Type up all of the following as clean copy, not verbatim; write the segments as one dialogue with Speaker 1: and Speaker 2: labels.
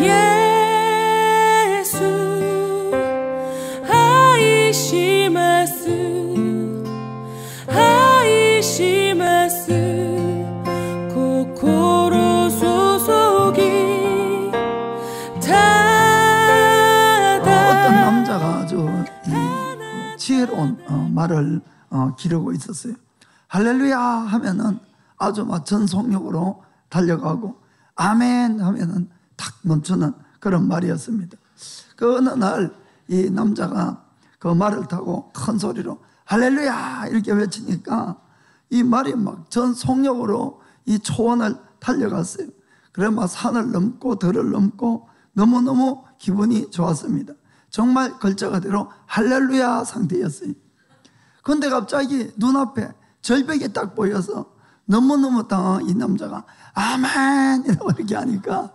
Speaker 1: 예수 아이시마스 코코로 소속이 타다.
Speaker 2: 어떤 남자가 아주 지혜로운 말을 기르고 있었어요. 할렐루야 하면은 아주 막 전속력으로 달려가고 아멘 하면은 탁 멈추는 그런 말이었습니다. 그 어느 날 이 남자가 그 말을 타고 큰 소리로 할렐루야 이렇게 외치니까 이 말이 막 전속력으로 이 초원을 달려갔어요. 그래 막 산을 넘고 들을 넘고 너무너무 기분이 좋았습니다. 정말 글자가대로 할렐루야 상태였어요. 그런데 갑자기 눈앞에 절벽이 딱 보여서 너무너무 당황한 이 남자가 아멘 이라고 이렇게 하니까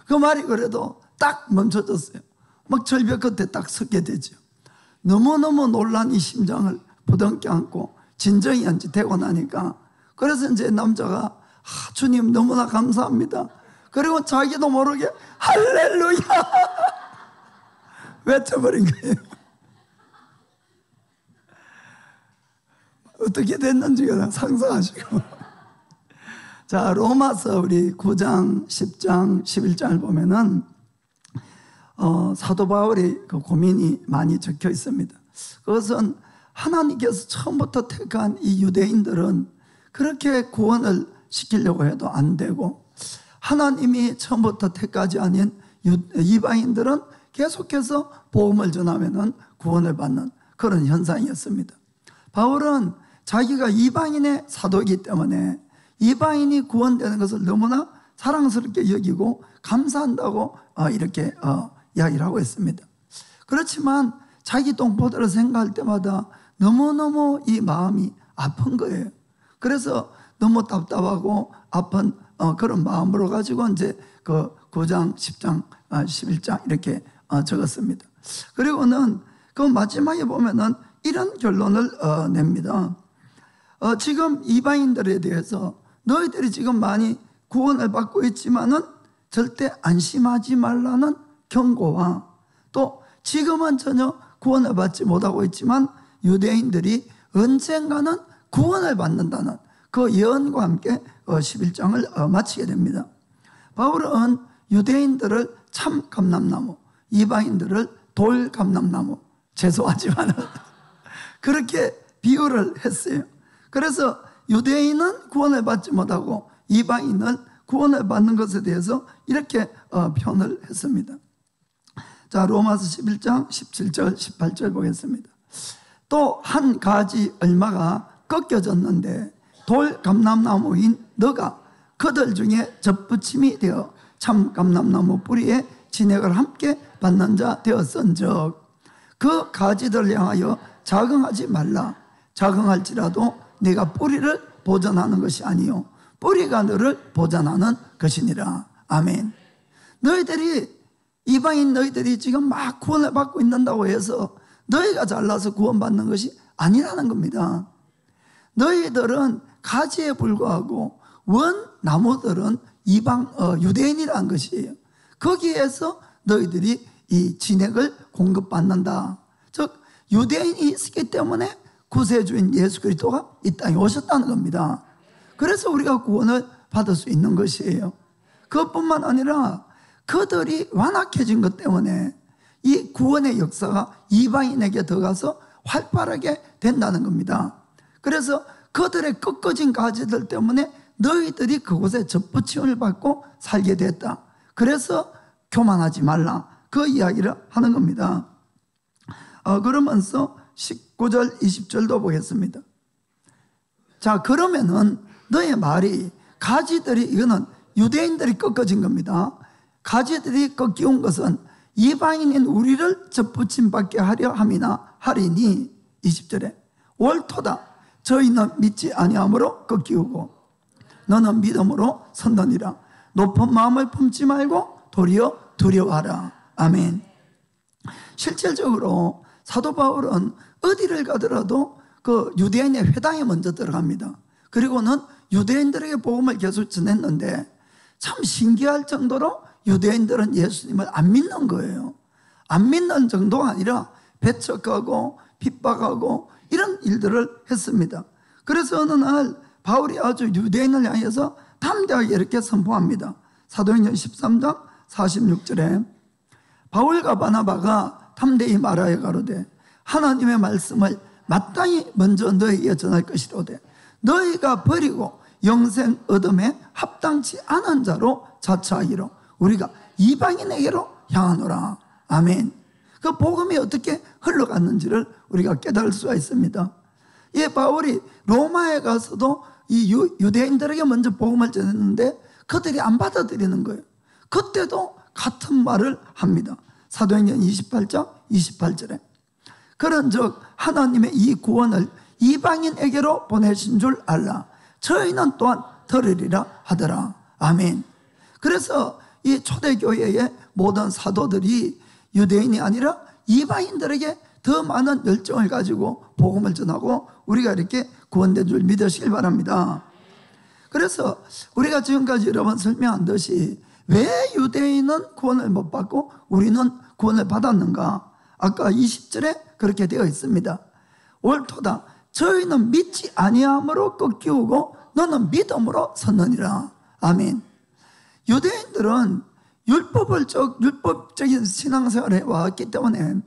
Speaker 2: 그 말이 그래도 딱 멈춰졌어요. 막 절벽 끝에 딱 서게 되죠. 너무너무 놀란 이 심장을 부둥켜 안고 진정이 되고 나니까 그래서 이제 남자가 주님 너무나 감사합니다. 그리고 자기도 모르게 할렐루야 외쳐버린 거예요. 어떻게 됐는지가 상상하시고. 자, 로마서 우리 9장, 10장, 11장을 보면은 사도 바울의 그 고민이 많이 적혀 있습니다. 그것은 하나님께서 처음부터 택한 이 유대인들은 그렇게 구원을 시키려고 해도 안 되고, 하나님이 처음부터 택하지 않은 이방인들은 계속해서 복음을 전하면은 구원을 받는 그런 현상이었습니다. 바울은 자기가 이방인의 사도이기 때문에 이방인이 구원되는 것을 너무나 사랑스럽게 여기고 감사한다고 이렇게 이야기를 하고 있습니다. 그렇지만 자기 동포들을 생각할 때마다 너무너무 이 마음이 아픈 거예요. 그래서 너무 답답하고 아픈 그런 마음으로 가지고 이제 그 9장, 10장, 11장 이렇게 적었습니다. 그리고는 그 마지막에 보면은 이런 결론을 냅니다. 지금 이방인들에 대해서 너희들이 지금 많이 구원을 받고 있지만은 절대 안심하지 말라는 경고와, 또 지금은 전혀 구원을 받지 못하고 있지만 유대인들이 언젠가는 구원을 받는다는 그 예언과 함께 11장을 마치게 됩니다. 바울은 유대인들을 참 감람나무, 이방인들을 돌 감람나무, 죄송하지만 그렇게 비유를 했어요. 그래서 유대인은 구원을 받지 못하고 이방인은 구원을 받는 것에 대해서 이렇게 표현을 했습니다. 자, 로마서 11장 17절 18절 보겠습니다. 또 한 가지 얼마가 꺾여졌는데 돌 감람나무인 너가 그들 중에 접붙임이 되어 참 감람나무 뿌리에 진액을 함께 받는 자 되었은즉 그 가지들을 향하여 자긍하지 말라. 자긍할지라도 내가 뿌리를 보전하는 것이 아니요 뿌리가 너를 보전하는 것이니라. 아멘. 너희들이 이방인 너희들이 지금 막 구원을 받고 있는다고 해서 너희가 잘나서 구원받는 것이 아니라는 겁니다. 너희들은 가지에 불과하고 원 나무들은 유대인이라는 것이에요. 거기에서 너희들이 이 진액을 공급받는다. 즉 유대인이 있기 때문에 구세주인 예수 그리스도가 이 땅에 오셨다는 겁니다. 그래서 우리가 구원을 받을 수 있는 것이에요. 그것뿐만 아니라 그들이 완악해진 것 때문에 이 구원의 역사가 이방인에게 들어가서 활발하게 된다는 겁니다. 그래서 그들의 꺾어진 가지들 때문에 너희들이 그곳에 접붙임을 받고 살게 됐다. 그래서 교만하지 말라. 그 이야기를 하는 겁니다. 그러면서 19절 20절도 보겠습니다. 자, 그러면은 너의 말이 가지들이, 이거는 유대인들이 꺾어진 겁니다. 가지들이 꺾이온 것은 이방인인 우리를 접붙임 받게 하려 함이나 하리니 20절에 옳도다. 저희는 믿지 아니함으로 꺾이우고 너는 믿음으로 선더니라. 높은 마음을 품지 말고 도리어 두려워하라. 아멘. 실질적으로 사도 바울은 어디를 가더라도 그 유대인의 회당에 먼저 들어갑니다. 그리고는 유대인들에게 복음을 계속 전했는데 참 신기할 정도로 유대인들은 예수님을 안 믿는 거예요. 안 믿는 정도가 아니라 배척하고 핍박하고 이런 일들을 했습니다. 그래서 어느 날 바울이 아주 유대인을 향해서 담대하게 이렇게 선포합니다. 사도행전 13장 46절에 바울과 바나바가 담대히 말하여 가로되 하나님의 말씀을 마땅히 먼저 너희에게 전할 것이로되 너희가 버리고 영생 얻음에 합당치 않은 자로 자처하기로 우리가 이방인에게로 향하노라. 아멘. 그 복음이 어떻게 흘러갔는지를 우리가 깨달을 수가 있습니다. 예, 바울이 로마에 가서도 이 유대인들에게 먼저 복음을 전했는데 그들이 안 받아들이는 거예요. 그때도 같은 말을 합니다. 사도행전 28장 28절에 그런즉 하나님의 이 구원을 이방인에게로 보내신 줄 알라. 저희는 또한 들으리라 하더라. 아멘. 그래서 이 초대교회의 모든 사도들이 유대인이 아니라 이방인들에게 더 많은 열정을 가지고 복음을 전하고 우리가 이렇게 구원된 줄 믿으시길 바랍니다. 그래서 우리가 지금까지 여러 번 설명한 듯이 왜 유대인은 구원을 못 받고 우리는 구원을 받았는가? 아까 20절에 그렇게 되어 있습니다. 옳도다. 저희는 믿지 아니함으로 꺾이우고 너는 믿음으로 섰느니라. 아멘. 유대인들은 율법적인 신앙생활을 해왔기 때문에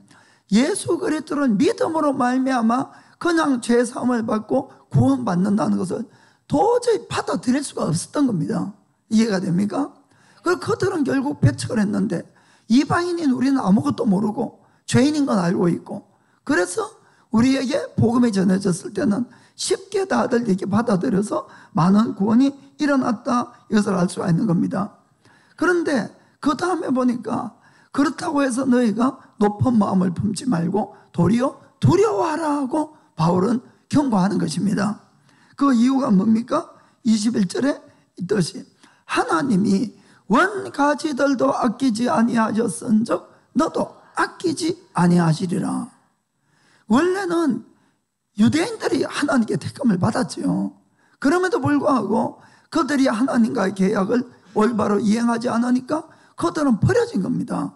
Speaker 2: 예수 그리스도를 믿음으로 말미암아 그냥 죄사함을 받고 구원받는다는 것을 도저히 받아들일 수가 없었던 겁니다. 이해가 됩니까? 그래서 그들은 결국 배척을 했는데 이방인인 우리는 아무것도 모르고 죄인인 건 알고 있고 그래서 우리에게 복음이 전해졌을 때는 쉽게 다들 이렇게 받아들여서 많은 구원이 일어났다 이것을 알 수가 있는 겁니다. 그런데 그 다음에 보니까 그렇다고 해서 너희가 높은 마음을 품지 말고 도리어 두려워하라 하고 바울은 경고하는 것입니다. 그 이유가 뭡니까? 21절에 있듯이 하나님이 원가지들도 아끼지 아니하셨은즉 너도 아끼지 아니하시리라. 원래는 유대인들이 하나님께 택함을 받았죠. 그럼에도 불구하고 그들이 하나님과의 계약을 올바로 이행하지 않으니까 그들은 버려진 겁니다.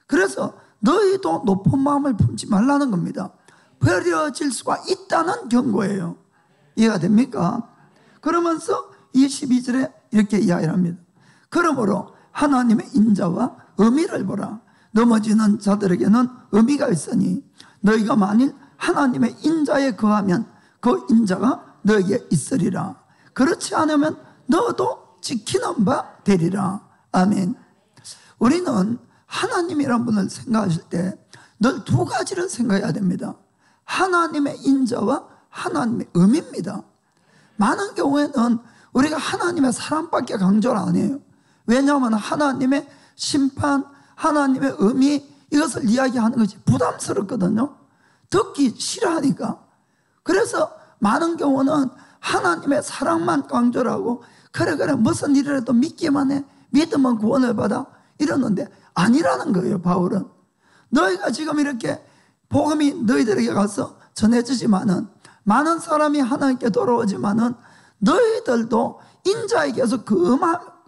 Speaker 2: 그래서 너희도 높은 마음을 품지 말라는 겁니다. 버려질 수가 있다는 경고예요. 이해가 됩니까? 그러면서 22절에 이렇게 이야기를 합니다. 그러므로 하나님의 인자와 의미를 보라. 넘어지는 자들에게는 의미가 있으니 너희가 만일 하나님의 인자에 거하면 그 인자가 너에게 있으리라. 그렇지 않으면 너도 지키는 바 되리라. 아멘. 우리는 하나님이란 분을 생각하실 때 늘 두 가지를 생각해야 됩니다. 하나님의 인자와 하나님의 의미입니다. 많은 경우에는 우리가 하나님의 사랑밖에 강조를 안 해요. 왜냐하면 하나님의 심판, 하나님의 의미 이것을 이야기하는 것이 부담스럽거든요. 듣기 싫어하니까. 그래서 많은 경우는 하나님의 사랑만 강조를 하고 그래 무슨 일이라도 믿기만 해. 믿으면 구원을 받아. 이러는데 아니라는 거예요. 바울은 너희가 지금 이렇게 복음이 너희들에게 가서 전해지지만은 많은 사람이 하나님께 돌아오지만은 너희들도 인자에게서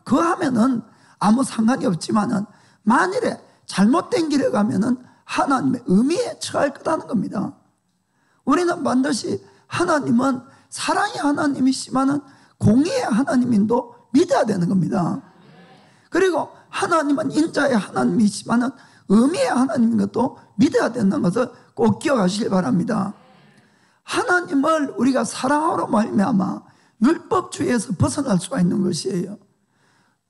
Speaker 2: 거하면은 아무 상관이 없지만은 만일에 잘못된 길에 가면은 하나님의 의미에 처할 거라는 겁니다. 우리는 반드시 하나님은 사랑의 하나님이시지만은 공의의 하나님인도 믿어야 되는 겁니다. 그리고 하나님은 인자의 하나님이시지만은 의미의 하나님인 것도 믿어야 된다는 것을 꼭 기억하시길 바랍니다. 하나님을 우리가 사랑하러 말미암아 율법주의에서 벗어날 수가 있는 것이에요.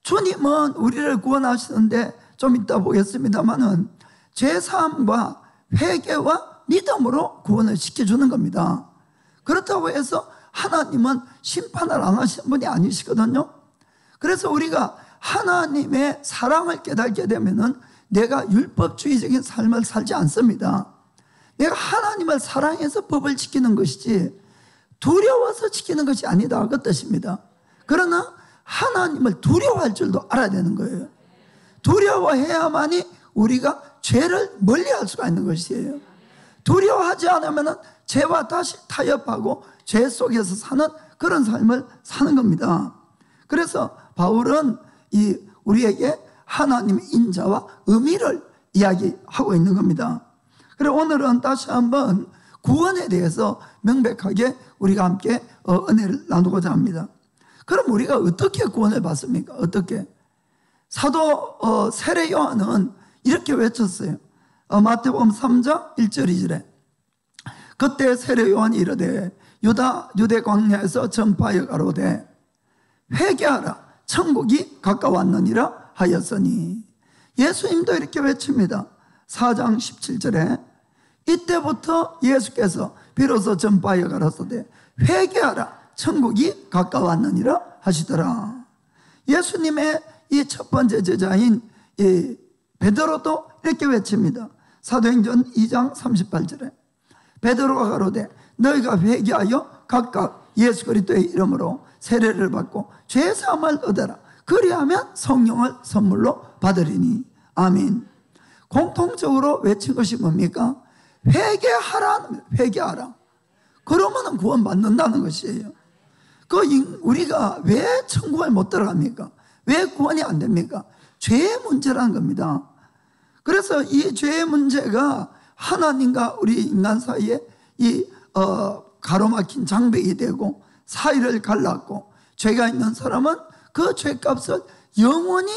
Speaker 2: 주님은 우리를 구원하시는데 좀 이따 보겠습니다만은 죄사함과 회개와 믿음으로 구원을 시켜주는 겁니다. 그렇다고 해서 하나님은 심판을 안 하시는 분이 아니시거든요. 그래서 우리가 하나님의 사랑을 깨닫게 되면은 내가 율법주의적인 삶을 살지 않습니다. 내가 하나님을 사랑해서 법을 지키는 것이지 두려워서 지키는 것이 아니다 그 뜻입니다. 그러나 하나님을 두려워할 줄도 알아야 되는 거예요. 두려워해야만이 우리가 죄를 멀리할 수가 있는 것이에요. 두려워하지 않으면 죄와 다시 타협하고 죄 속에서 사는 그런 삶을 사는 겁니다. 그래서 바울은 우리에게 하나님의 인자와 의미를 이야기하고 있는 겁니다. 그리고 오늘은 다시 한번 구원에 대해서 명백하게 우리가 함께 은혜를 나누고자 합니다. 그럼 우리가 어떻게 구원을 받습니까? 어떻게? 사도 세례 요한은 이렇게 외쳤어요. 마태복음 3장 1절 2절에 그때 세례 요한이 이르되 유대 광야에서 전파하여 가로되 회개하라 천국이 가까웠느니라 하였으니, 예수님도 이렇게 외칩니다. 4장 17절에 이때부터 예수께서 비로소 전파하여 가라사대 회개하라 천국이 가까웠느니라 하시더라. 예수님의 이 첫 번째 제자인 이 베드로도 이렇게 외칩니다. 사도행전 2장 38절에 베드로가 가로되 너희가 회개하여 각각 예수 그리스도의 이름으로 세례를 받고 죄사함을 얻어라. 그리하면 성령을 선물로 받으리니. 아멘. 공통적으로 외친 것이 뭡니까? 회개하라. 회개하라. 그러면 구원받는다는 것이에요. 우리가 왜 천국을 못 들어갑니까? 왜 구원이 안 됩니까? 죄의 문제라는 겁니다. 그래서 이 죄의 문제가 하나님과 우리 인간 사이에 가로막힌 장벽이 되고 사이를 갈랐고, 죄가 있는 사람은 그 죄값을 영원히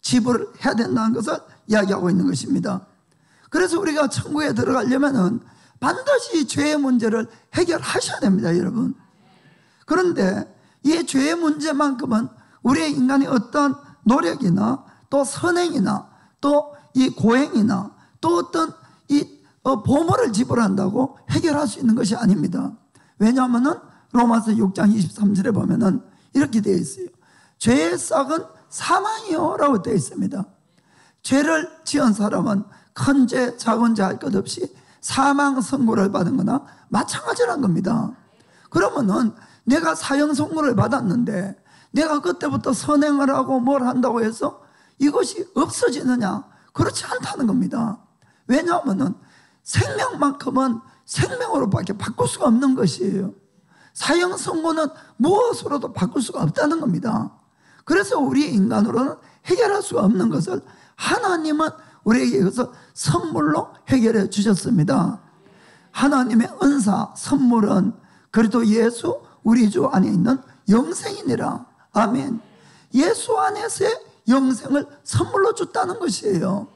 Speaker 2: 지불해야 된다는 것을 이야기하고 있는 것입니다. 그래서 우리가 천국에 들어가려면 반드시 죄의 문제를 해결하셔야 됩니다, 여러분. 그런데 이 죄의 문제만큼은 우리의 인간의 어떤 노력이나 또 선행이나 또 이 고행이나 또 어떤 보물을 지불한다고 해결할 수 있는 것이 아닙니다. 왜냐하면 로마서 6장 23절에 보면은 이렇게 되어 있어요. 죄의 싹은 사망이요 라고 되어 있습니다. 죄를 지은 사람은 큰 죄 작은 죄 할 것 없이 사망 선고를 받은 거나 마찬가지란 겁니다. 그러면은 내가 사형 선고를 받았는데 내가 그때부터 선행을 하고 뭘 한다고 해서 이것이 없어지느냐? 그렇지 않다는 겁니다. 왜냐하면 생명만큼은 생명으로밖에 바꿀 수가 없는 것이에요. 사형 선고는 무엇으로도 바꿀 수가 없다는 겁니다. 그래서 우리 인간으로는 해결할 수가 없는 것을 하나님은 우리에게 이것을 선물로 해결해 주셨습니다. 하나님의 은사, 선물은 그리스도 예수 우리 주 안에 있는 영생이니라. 아멘. 예수 안에서의 영생을 선물로 줬다는 것이에요.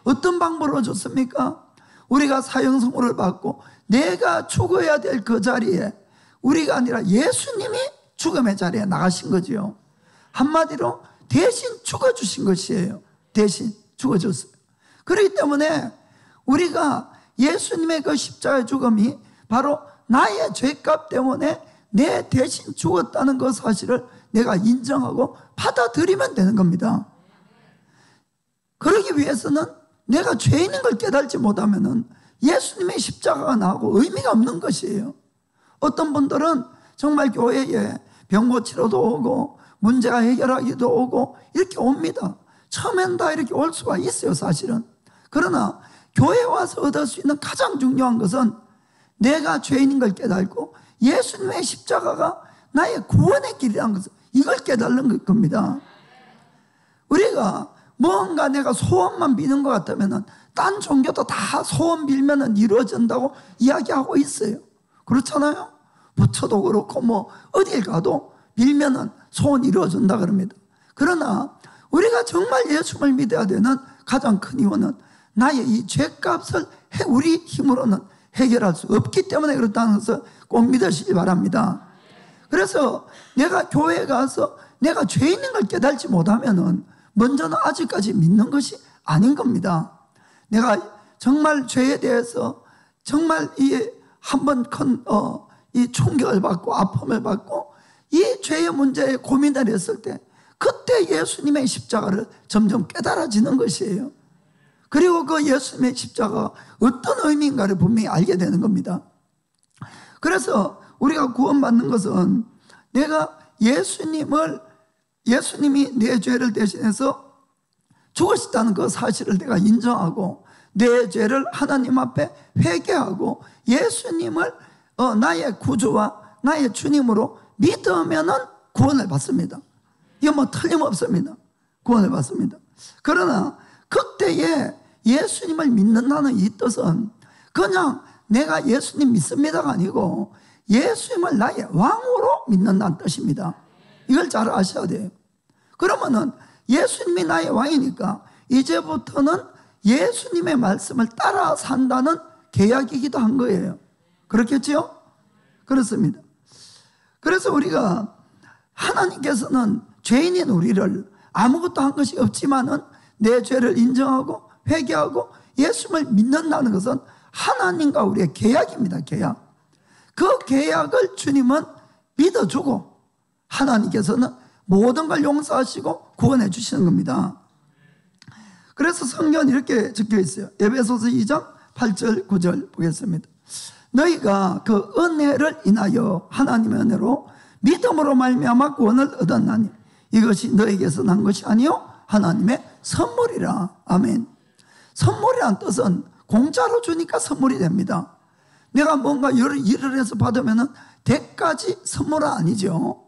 Speaker 2: 어떤 방법으로 줬습니까? 우리가 사형 선고를 받고 내가 죽어야 될 그 자리에 우리가 아니라 예수님이 죽음의 자리에 나가신 거지요. 한마디로 대신 죽어주신 것이에요. 대신 죽어줬어요. 그렇기 때문에 우리가 예수님의 그 십자가의 죽음이 바로 나의 죄값 때문에 내 대신 죽었다는 그 사실을 내가 인정하고 받아들이면 되는 겁니다. 그러기 위해서는 내가 죄인인 걸 깨달지 못하면 예수님의 십자가가 나하고 의미가 없는 것이에요. 어떤 분들은 정말 교회에 병 고치러도 오고 문제가 해결하기도 오고 이렇게 옵니다. 처음엔 다 이렇게 올 수가 있어요, 사실은. 그러나 교회에 와서 얻을 수 있는 가장 중요한 것은 내가 죄인인 걸 깨닫고 예수님의 십자가가 나의 구원의 길이라는 것을 이걸 깨달는 겁니다. 우리가 뭔가 내가 소원만 비는 것 같다면 딴 종교도 다 소원 빌면 이루어진다고 이야기하고 있어요. 그렇잖아요. 부처도 그렇고 뭐 어딜 가도 빌면 소원 이루어진다 그럽니다. 그러나 우리가 정말 예수를 믿어야 되는 가장 큰 이유는 나의 이 죄값을 우리 힘으로는 해결할 수 없기 때문에 그렇다는 것을 꼭 믿으시기 바랍니다. 그래서 내가 교회에 가서 내가 죄인인 걸 깨달지 못하면 먼저는 아직까지 믿는 것이 아닌 겁니다. 내가 정말 죄에 대해서 정말 한번 큰 이 충격을 받고 아픔을 받고 이 죄의 문제에 고민을 했을 때 그때 예수님의 십자가를 점점 깨달아지는 것이에요. 그리고 그 예수님의 십자가가 어떤 의미인가를 분명히 알게 되는 겁니다. 그래서 우리가 구원받는 것은 내가 예수님이 내 죄를 대신해서 죽으셨다는 그 사실을 내가 인정하고 내 죄를 하나님 앞에 회개하고 예수님을 나의 구주와 나의 주님으로 믿으면 구원을 받습니다. 이거 뭐 틀림없습니다. 구원을 받습니다. 그러나 그때에 예수님을 믿는다는 이 뜻은 그냥 내가 예수님 믿습니다가 아니고 예수님을 나의 왕으로 믿는다는 뜻입니다. 이걸 잘 아셔야 돼요. 그러면은 예수님이 나의 왕이니까 이제부터는 예수님의 말씀을 따라 산다는 계약이기도 한 거예요. 그렇겠죠? 그렇습니다. 그래서 우리가 하나님께서는 죄인인 우리를 아무것도 한 것이 없지만은 내 죄를 인정하고 회개하고 예수님을 믿는다는 것은 하나님과 우리의 계약입니다. 계약. 그 계약을 주님은 믿어주고 하나님께서는 모든 걸 용서하시고 구원해 주시는 겁니다. 그래서 성경은 이렇게 적혀 있어요. 에베소서 2장 8절 9절 보겠습니다. 너희가 그 은혜를 인하여 하나님의 은혜로 믿음으로 말미암아 구원을 얻었나니 이것이 너에게서 난 것이 아니요 하나님의 선물이라. 아멘. 선물이란 뜻은 공짜로 주니까 선물이 됩니다. 내가 뭔가 일을 해서 받으면 대가지 선물은 아니죠.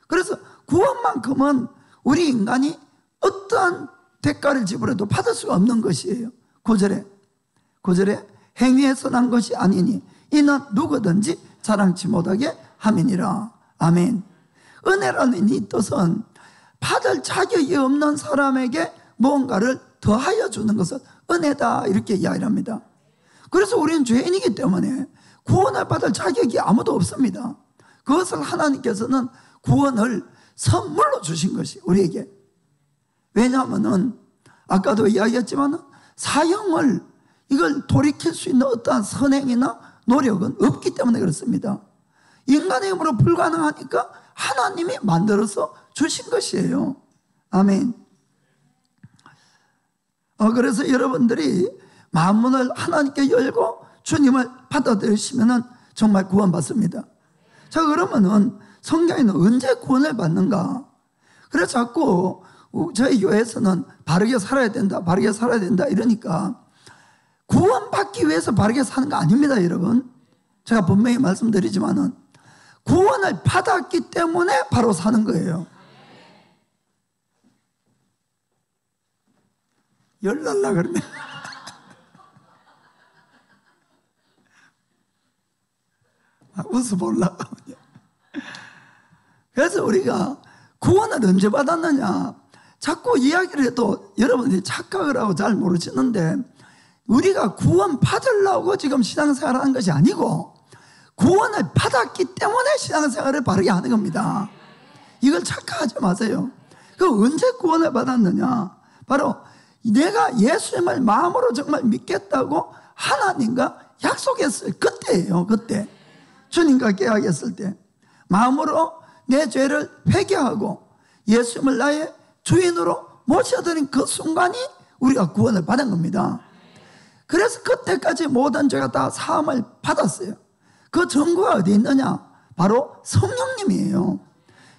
Speaker 2: 그래서 구원만큼은 우리 인간이 어떠한 대가를 지불해도 받을 수가 없는 것이에요. 9절에 행위에서 난 것이 아니니 이는 누구든지 자랑치 못하게 함이니라. 아멘. 은혜라는 이 뜻은 받을 자격이 없는 사람에게 무언가를 더하여 주는 것은 은혜다 이렇게 이야기를 합니다. 그래서 우리는 죄인이기 때문에 구원을 받을 자격이 아무도 없습니다. 그것을 하나님께서는 구원을 선물로 주신 것이 우리에게. 왜냐하면 아까도 이야기했지만 사형을 이걸 돌이킬 수 있는 어떠한 선행이나 노력은 없기 때문에 그렇습니다. 인간의 힘으로 불가능하니까 하나님이 만들어서 주신 것이에요. 아멘. 그래서 여러분들이 마음문을 하나님께 열고 주님을 받아들이시면 정말 구원받습니다. 자, 그러면은 성경에는 언제 구원을 받는가? 그래서 자꾸 저희 교회에서는 바르게 살아야 된다, 바르게 살아야 된다 이러니까 구원받기 위해서 바르게 사는 거 아닙니다, 여러분. 제가 분명히 말씀드리지만은 구원을 받았기 때문에 바로 사는 거예요. 열날라 그러네. 웃어보려고. 그래서 우리가 구원을 언제 받았느냐 자꾸 이야기를 해도 여러분들이 착각을 하고 잘 모르시는데 우리가 구원 받으려고 지금 신앙생활을 하는 것이 아니고 구원을 받았기 때문에 신앙생활을 바르게 하는 겁니다. 이걸 착각하지 마세요. 그 언제 구원을 받았느냐? 바로 내가 예수님을 마음으로 정말 믿겠다고 하나님과 약속했을 그때예요. 그때 주님과 계약했을 때 마음으로 내 죄를 회개하고 예수님을 나의 주인으로 모셔드린 그 순간이 우리가 구원을 받은 겁니다. 그래서 그때까지 모든 죄가 다 사함을 받았어요. 그 증거가 어디 있느냐? 바로 성령님이에요.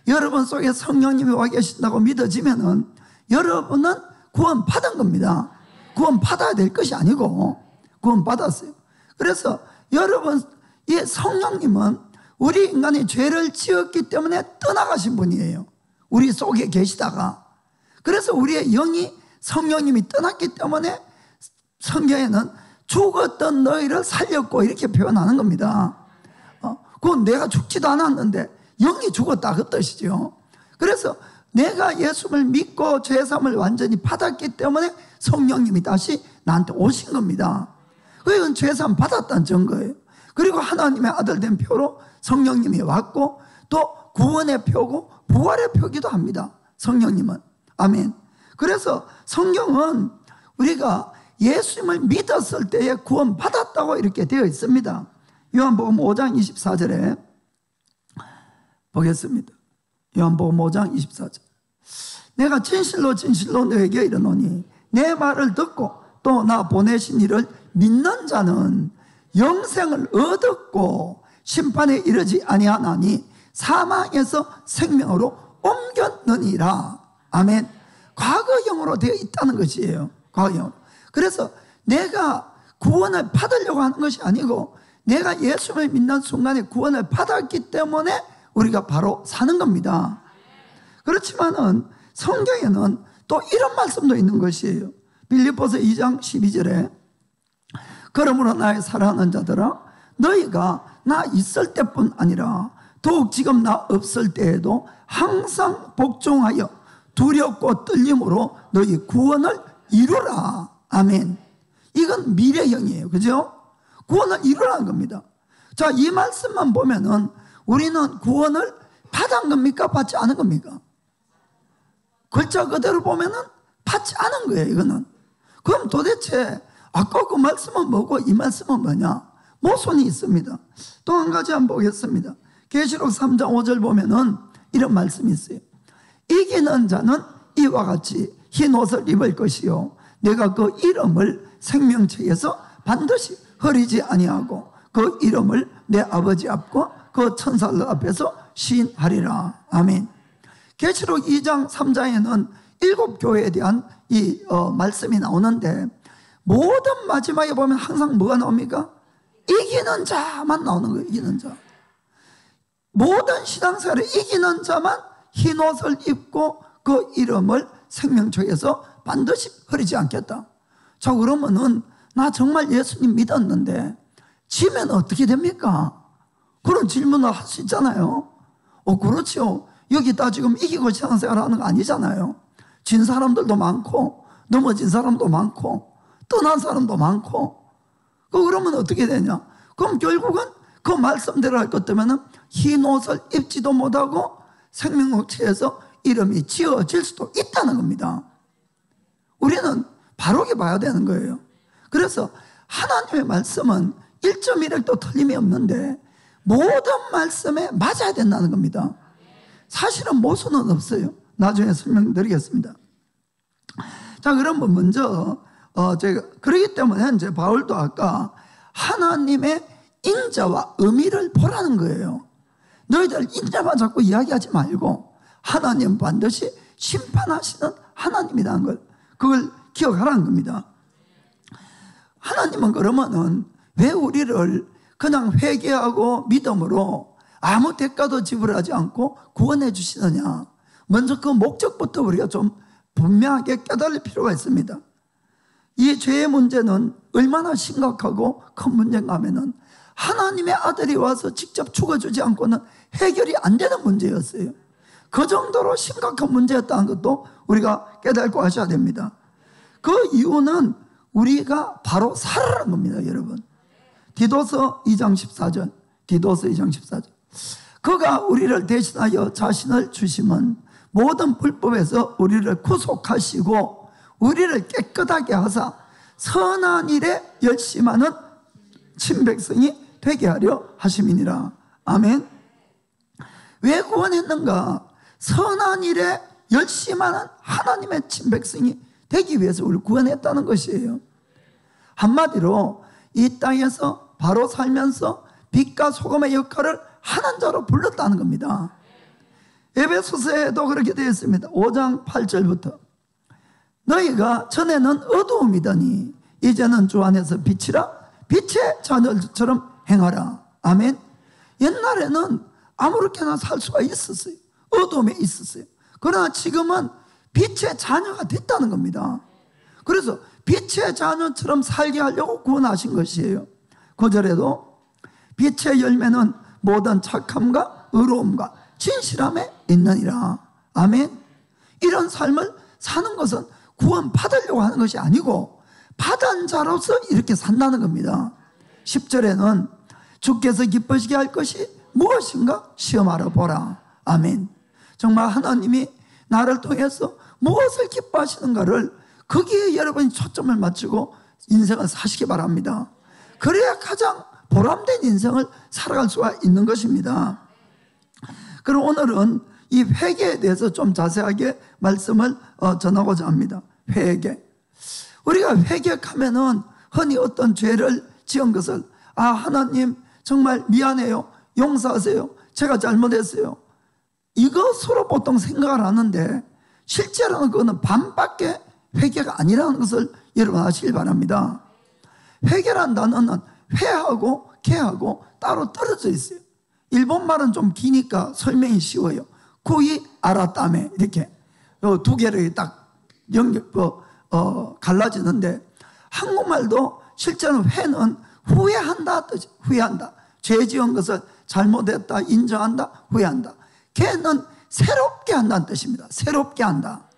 Speaker 2: 여러분 속에 성령님이 와 계신다고 믿어지면은 여러분은 구원 받은 겁니다. 구원 받아야 될 것이 아니고 구원 받았어요. 그래서 여러분 이 성령님은 우리 인간이 죄를 지었기 때문에 떠나가신 분이에요. 우리 속에 계시다가. 그래서 우리의 영이 성령님이 떠났기 때문에 성경에는 죽었던 너희를 살렸고 이렇게 표현하는 겁니다. 그건 내가 죽지도 않았는데 영이 죽었다 그 뜻이죠. 그래서 내가 예수를 믿고 죄사함을 완전히 받았기 때문에 성령님이 다시 나한테 오신 겁니다. 그건 죄사함 받았다는 증거예요. 그리고 하나님의 아들 된 표로 성령님이 왔고 또 구원의 표고 부활의 표기도 합니다. 성령님은. 아멘. 그래서 성경은 우리가 예수님을 믿었을 때에 구원 받았다고 이렇게 되어 있습니다. 요한복음 5장 24절에 보겠습니다. 요한복음 5장 24절. 내가 진실로 진실로 너에게 이르노니 내 말을 듣고 또 나 보내신 이를 믿는 자는 영생을 얻었고 심판에 이르지 아니하나니 사망에서 생명으로 옮겼느니라. 아멘. 과거형으로 되어 있다는 것이에요. 과거형으로. 그래서 내가 구원을 받으려고 하는 것이 아니고 내가 예수를 믿는 순간에 구원을 받았기 때문에 우리가 바로 사는 겁니다. 그렇지만은 성경에는 또 이런 말씀도 있는 것이에요. 빌립보서 2장 12절에 그러므로 나의 사랑하는 자들아 너희가 나 있을 때뿐 아니라 더욱 지금 나 없을 때에도 항상 복종하여 두렵고 떨림으로 너희 구원을 이루라. 아멘. 이건 미래형이에요. 그죠? 구원을 이루라는 겁니다. 자, 이 말씀만 보면은 우리는 구원을 받은 겁니까? 받지 않은 겁니까? 글자 그대로 보면은 받지 않은 거예요. 이거는. 그럼 도대체 아까 그 말씀은 뭐고 이 말씀은 뭐냐? 모순이 있습니다. 또 한 가지 한번 보겠습니다. 계시록 3장 5절 보면은 이런 말씀이 있어요. 이기는 자는 이와 같이 흰 옷을 입을 것이요 내가 그 이름을 생명책에서 반드시 흐리지 아니하고 그 이름을 내 아버지 앞과 그 천사들 앞에서 시인하리라. 아멘. 계시록 2장 3장에는 7교회에 대한 이 말씀이 나오는데 모든 마지막에 보면 항상 뭐가 나옵니까? 이기는 자만 나오는 거예요. 이기는 자. 모든 신앙생활에 이기는 자만 흰 옷을 입고 그 이름을 생명책에서 반드시 흐리지 않겠다. 자, 그러면은 나 정말 예수님 믿었는데 지면 어떻게 됩니까? 그런 질문을 할 수 있잖아요. 그렇죠. 여기다 지금 이기고 신앙생활 하는 거 아니잖아요. 진 사람들도 많고 넘어진 사람도 많고 떠난 사람도 많고 그러면 어떻게 되냐? 그럼 결국은 그 말씀대로 할 것 때문에 흰 옷을 입지도 못하고 생명책에서 이름이 지어질 수도 있다는 겁니다. 우리는 바르게 봐야 되는 거예요. 그래서 하나님의 말씀은 1.1핵도 틀림이 없는데 모든 말씀에 맞아야 된다는 겁니다. 사실은 모순은 없어요. 나중에 설명드리겠습니다. 자, 그러면 먼저 제가 그렇기 때문에 이제 바울도 아까 하나님의 인자와 의미를 보라는 거예요. 너희들 인자만 자꾸 이야기하지 말고 하나님 반드시 심판하시는 하나님이라는 걸 그걸 기억하라는 겁니다. 하나님은 그러면은 왜 우리를 그냥 회개하고 믿음으로 아무 대가도 지불하지 않고 구원해 주시느냐? 먼저 그 목적부터 우리가 좀 분명하게 깨달을 필요가 있습니다. 이 죄의 문제는 얼마나 심각하고 큰 문제인가 하면은 하나님의 아들이 와서 직접 죽어주지 않고는 해결이 안 되는 문제였어요. 그 정도로 심각한 문제였다는 것도 우리가 깨닫고 하셔야 됩니다. 그 이유는 우리가 바로 살아라는 겁니다, 여러분. 디도서 2장 14절. 디도서 2장 14절. 그가 우리를 대신하여 자신을 주심은 모든 불법에서 우리를 구속하시고 우리를 깨끗하게 하사 선한 일에 열심하는 친백성이 되게 하려 하심이니라. 아멘. 왜 구원했는가? 선한 일에 열심하는 하나님의 친백성이 되기 위해서 우리를 구원했다는 것이에요. 한마디로 이 땅에서 바로 살면서 빛과 소금의 역할을 하는 자로 불렀다는 겁니다. 에베소서에도 그렇게 되어 있습니다. 5장 8절부터 너희가 전에는 어두움이더니 이제는 주 안에서 빛이라 빛의 자녀들처럼 행하라. 아멘. 옛날에는 아무렇게나 살 수가 있었어요. 어둠에 있었어요. 그러나 지금은 빛의 자녀가 됐다는 겁니다. 그래서 빛의 자녀처럼 살게 하려고 구원하신 것이에요. 9절에도 빛의 열매는 모든 착함과 의로움과 진실함에 있느니라. 아멘. 이런 삶을 사는 것은 구원 받으려고 하는 것이 아니고 받은 자로서 이렇게 산다는 겁니다. 10절에는 주께서 기뻐지게 할 것이 무엇인가 시험하러 보라. 아멘. 정말 하나님이 나를 통해서 무엇을 기뻐하시는가를 거기에 여러분이 초점을 맞추고 인생을 사시기 바랍니다. 그래야 가장 보람된 인생을 살아갈 수가 있는 것입니다. 그럼 오늘은 이 회개에 대해서 좀 자세하게 말씀을 전하고자 합니다. 회개. 우리가 회개하면은 흔히 어떤 죄를 지은 것을 하나님 정말 미안해요. 용서하세요. 제가 잘못했어요. 이것으로 보통 생각을 하는데 실제로는 그거는 반밖에 회개가 아니라는 것을 여러분 아시길 바랍니다. 회개란 단어는 회하고 개하고 따로 떨어져 있어요. 일본말은 좀 기니까 설명이 쉬워요. 구이 아라따메 이렇게 두 개를 딱 갈라지는데 한국말도 실제로 회는 후회한다 뜻이 후회한다. 죄 지은 것을 잘못했다 인정한다 후회한다. 개는 새롭게 한다는 뜻입니다. 새롭게 한다.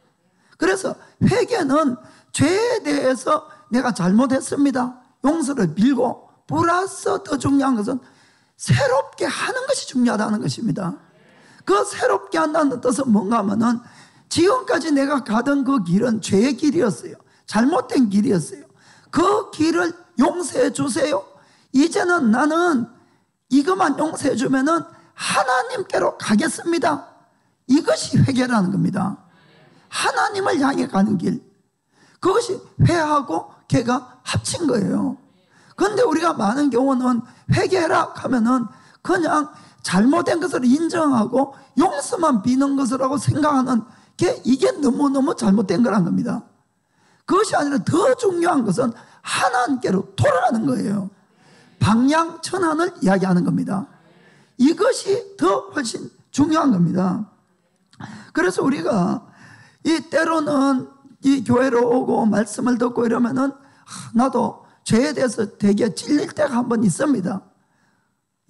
Speaker 2: 그래서 회개는 죄에 대해서 내가 잘못했습니다 용서를 빌고 플러스 더 중요한 것은 새롭게 하는 것이 중요하다는 것입니다. 그 새롭게 한다는 뜻은 뭔가 하면은 지금까지 내가 가던 그 길은 죄의 길이었어요. 잘못된 길이었어요. 그 길을 용서해 주세요. 이제는 나는 이것만 용서해 주면은 하나님께로 가겠습니다. 이것이 회개라는 겁니다. 하나님을 향해 가는 길. 그것이 회하고 개가 합친 거예요. 그런데 우리가 많은 경우는 회개라 하면은 그냥 잘못된 것을 인정하고 용서만 비는 것이라고 생각하는 게 이게 너무너무 잘못된 거란 겁니다. 그것이 아니라 더 중요한 것은 하나님께로 돌아가는 거예요. 방향 전환을 이야기하는 겁니다. 이것이 더 훨씬 중요한 겁니다. 그래서 우리가 이 때로는 이 교회로 오고 말씀을 듣고 이러면은 나도 죄에 대해서 되게 찔릴 때가 한 번 있습니다.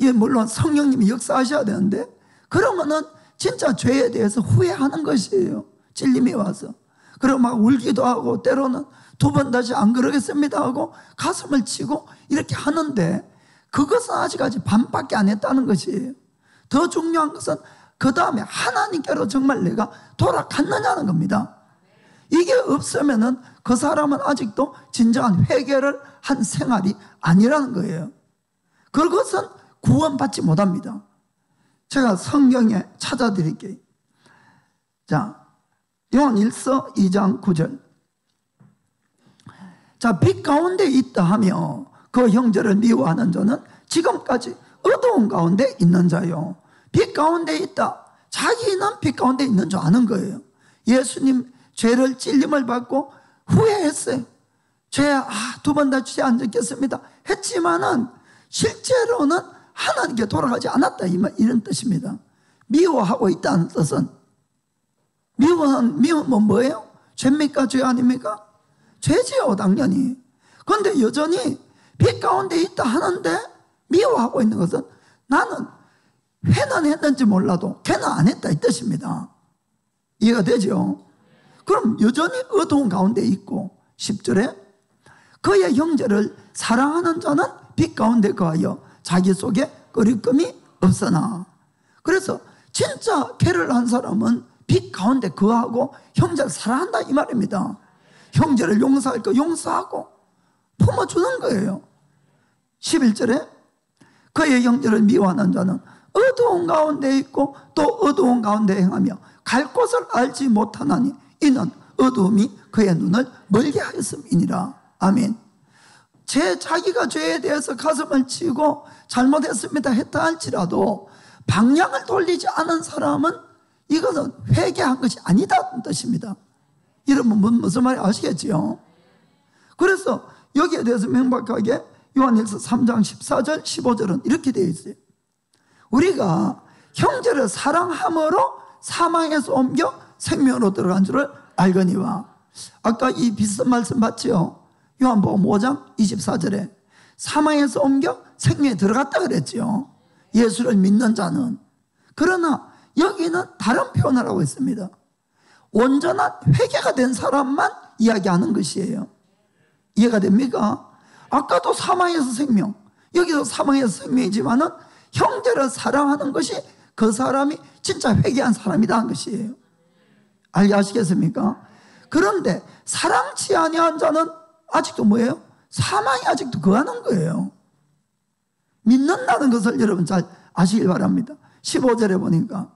Speaker 2: 예, 물론 성령님이 역사하셔야 되는데 그러면은 진짜 죄에 대해서 후회하는 것이에요. 찔림이 와서. 그리고 막 울기도 하고 때로는 두 번 다시 안 그러겠습니다 하고 가슴을 치고 이렇게 하는데 그것은 아직까지 반밖에 안 했다는 것이에요. 더 중요한 것은 그 다음에 하나님께로 정말 내가 돌아갔느냐는 겁니다. 이게 없으면은 그 사람은 아직도 진정한 회개를 한 생활이 아니라는 거예요. 그것은 구원받지 못합니다. 제가 성경에 찾아드릴게요. 자, 요한일서 2장 9절. 자, 빛 가운데 있다 하며 그 형제를 미워하는 자는 지금까지 어두운 가운데 있는 자요. 빛 가운데 있다. 자기는 빛 가운데 있는 줄 아는 거예요. 예수님 죄를 찔림을 받고 후회했어요. 죄, 두 번 다시 안 짓겠습니다 했지만은 실제로는 하나님께 돌아가지 않았다 이런 뜻입니다. 미워하고 있다는 뜻은 미움은 뭐예요? 죄입니까? 죄 아닙니까? 죄지요 당연히. 그런데 여전히 빛 가운데 있다 하는데 미워하고 있는 것은 나는 회는 했는지 몰라도 걔는 안 했다 이 뜻입니다. 이해가 되죠? 그럼 여전히 어두운 가운데 있고 10절에 그의 형제를 사랑하는 자는 빛 가운데 거하여 자기 속에 꺼리낌이 없으나. 그래서 진짜 걔를 한 사람은 빛 가운데 거하고 형제를 사랑한다 이 말입니다. 형제를 용서할 거 용서하고 품어주는 거예요. 11절에 그의 형제를 미워하는 자는 어두운 가운데 있고 또 어두운 가운데 행하며 갈 곳을 알지 못하나니 이는 어두움이 그의 눈을 멀게 하였음이니라. 아멘. 자기가 죄에 대해서 가슴을 치고 잘못했습니다 했다 할지라도 방향을 돌리지 않은 사람은 이것은 회개한 것이 아니다는 뜻입니다. 여러분 무슨 말인지 아시겠지요? 그래서 여기에 대해서 명백하게 요한일서 3장 14절 15절은 이렇게 되어 있어요. 우리가 형제를 사랑함으로 사망에서 옮겨 생명으로 들어간 줄을 알거니와. 아까 이 비슷한 말씀 봤죠? 요한복음 5장 24절에 사망에서 옮겨 생명에 들어갔다 그랬죠. 예수를 믿는 자는. 그러나 여기는 다른 표현을 하고 있습니다. 온전한 회개가 된 사람만 이야기하는 것이에요. 이해가 됩니까? 아까도 사망에서 생명, 여기도 사망에서 생명이지만은 형제를 사랑하는 것이 그 사람이 진짜 회개한 사람이라는 것이에요. 알게 아시겠습니까? 그런데 사랑치 아니한 자는 아직도 뭐예요? 사망이 아직도 거하는 거예요. 믿는다는 것을 여러분 잘 아시길 바랍니다. 15절에 보니까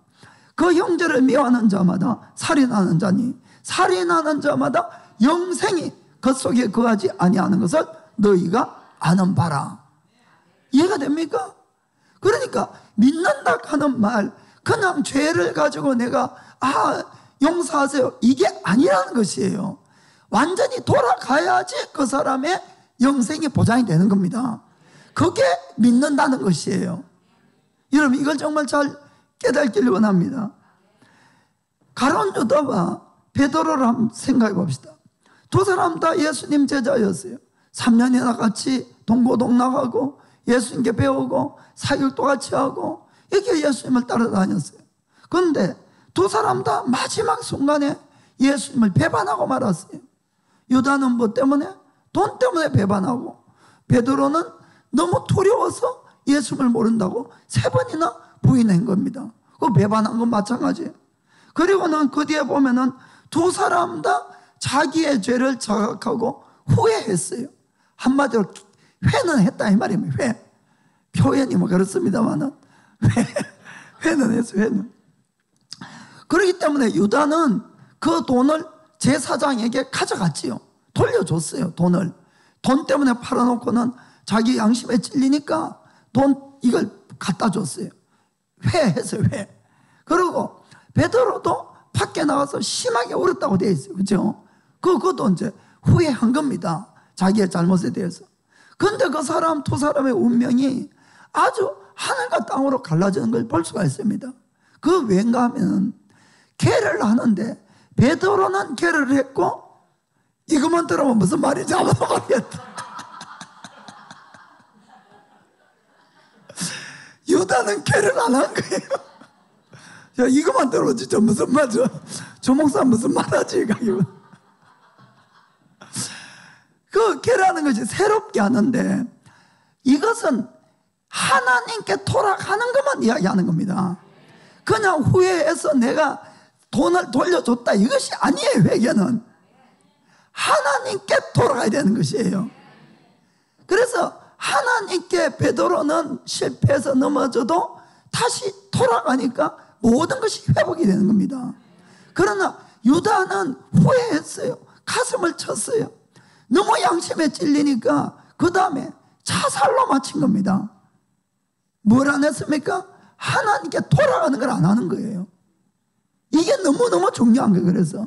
Speaker 2: 그 형제를 미워하는 자마다 살인하는 자니 살인하는 자마다 영생이 그 속에 거하지 아니하는 것을 너희가 아는 바라. 이해가 됩니까? 그러니까 믿는다 하는 말 그냥 죄를 가지고 내가 용서하세요 이게 아니라는 것이에요. 완전히 돌아가야지 그 사람의 영생이 보장이 되는 겁니다. 그게 믿는다는 것이에요. 여러분 이걸 정말 잘 깨닫기를 원합니다. 가룟 유다와 베드로를 한번 생각해 봅시다. 두 사람 다 예수님 제자였어요. 3년이나 같이 동고동락하고 예수님께 배우고 사역도 같이 하고 이렇게 예수님을 따라다녔어요. 그런데 두 사람 다 마지막 순간에 예수님을 배반하고 말았어요. 유다는 뭐 때문에? 돈 때문에 배반하고, 베드로는 너무 두려워서 예수님을 모른다고 3번이나 부인한 겁니다. 그 배반한 건 마찬가지예요. 그리고는 그 뒤에 보면은 두 사람 다 자기의 죄를 자각하고 후회했어요. 한마디로 회는 했다 이 말입니다. 회. 표현이 뭐 그렇습니다만은 회는 했어요. 회는. 그렇기 때문에 유다는 그 돈을 제사장에게 가져갔지요. 돌려줬어요. 돈을. 돈 때문에 팔아놓고는 자기 양심에 찔리니까 돈 이걸 갖다 줬어요. 회했어요. 회. 그리고 베드로도 밖에 나가서 심하게 울었다고 되어 있어요. 그렇죠? 그것도 이제 후회한 겁니다. 자기의 잘못에 대해서. 그런데 그 사람 두 사람의 운명이 아주 하늘과 땅으로 갈라지는 걸 볼 수가 있습니다. 그 왠가 하면 계를 하는데 베드로는 계를 했고, 이것만 들으면 무슨 말인지 아무도 모르겠다. 유다는 계를 안 한 거예요. 야, 이것만 들으면 진짜 무슨 말이야. 저 목사 무슨 말하지? 그 계라는 것이 새롭게 하는데, 이것은 하나님께 돌아가는 것만 이야기하는 겁니다. 그냥 후회해서 내가 돈을 돌려줬다 이것이 아니에요. 회개는 하나님께 돌아가야 되는 것이에요. 그래서 하나님께 베드로는 실패해서 넘어져도 다시 돌아가니까 모든 것이 회복이 되는 겁니다. 그러나 유다는 후회했어요. 가슴을 쳤어요. 너무 양심에 찔리니까 그 다음에 자살로 마친 겁니다. 뭘 안 했습니까? 하나님께 돌아가는 걸 안 하는 거예요. 이게 너무너무 중요한 거예요. 그래서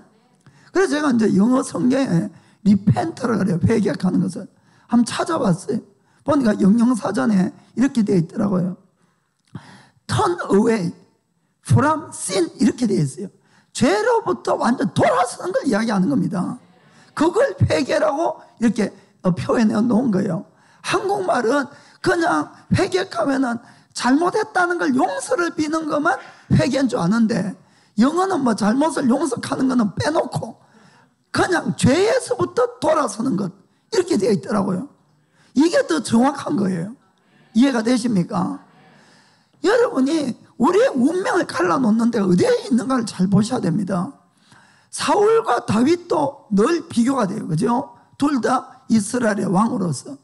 Speaker 2: 제가 이제 영어 성경에 리펜트를 그래요. 회개하는 것을 한번 찾아봤어요. 보니까 영영사전에 이렇게 되어 있더라고요. Turn away from sin 이렇게 되어 있어요. 죄로부터 완전 돌아서는 걸 이야기하는 겁니다. 그걸 회개라고 이렇게 표현해 놓은 거예요. 한국말은 그냥 회개하면은 잘못했다는 걸 용서를 비는 것만 회개인 줄 아는데, 영어는 뭐 잘못을 용서하는 거는 빼놓고 그냥 죄에서부터 돌아서는 것 이렇게 되어 있더라고요. 이게 더 정확한 거예요. 이해가 되십니까? 여러분이 우리의 운명을 갈라놓는데 어디에 있는가를 잘 보셔야 됩니다. 사울과 다윗도 늘 비교가 돼요. 그죠? 둘 다 이스라엘의 왕으로서.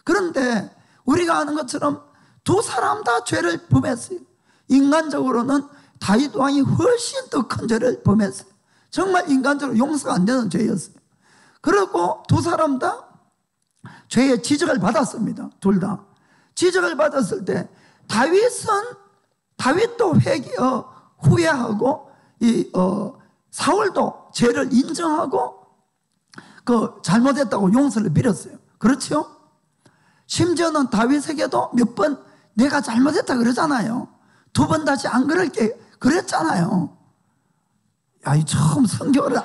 Speaker 2: 그런데 우리가 아는 것처럼 두 사람 다 죄를 범했어요. 인간적으로는 다윗 왕이 훨씬 더 큰 죄를 범했어요. 정말 인간적으로 용서가 안 되는 죄였어요. 그리고 두 사람 다 죄의 지적을 받았습니다. 둘 다. 지적을 받았을 때 다윗도 후회하고 사울도 죄를 인정하고 그 잘못했다고 용서를 빌었어요. 그렇죠? 심지어는 다윗에게도 몇 번 내가 잘못했다 그러잖아요. 2번 다시 안 그럴게 그랬잖아요. 야, 이 처음 성경을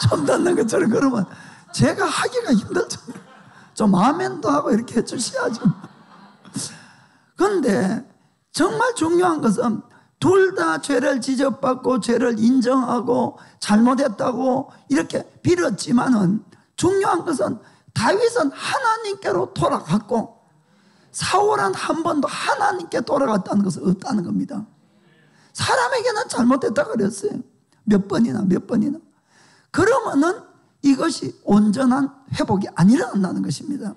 Speaker 2: 처음 듣는 것처럼 그러면 제가 하기가 힘들죠. 좀 아멘도 하고 이렇게 해주셔야죠. 그런데 정말 중요한 것은 둘 다 죄를 지적받고 죄를 인정하고 잘못했다고 이렇게 빌었지만은, 중요한 것은 다윗은 하나님께로 돌아갔고 사울은 한 번도 하나님께 돌아갔다는 것은 없다는 겁니다. 사람에게는 잘못했다 그랬어요. 몇 번이나. 그러면은 이것이 온전한 회복이 안 일어난다는 것입니다.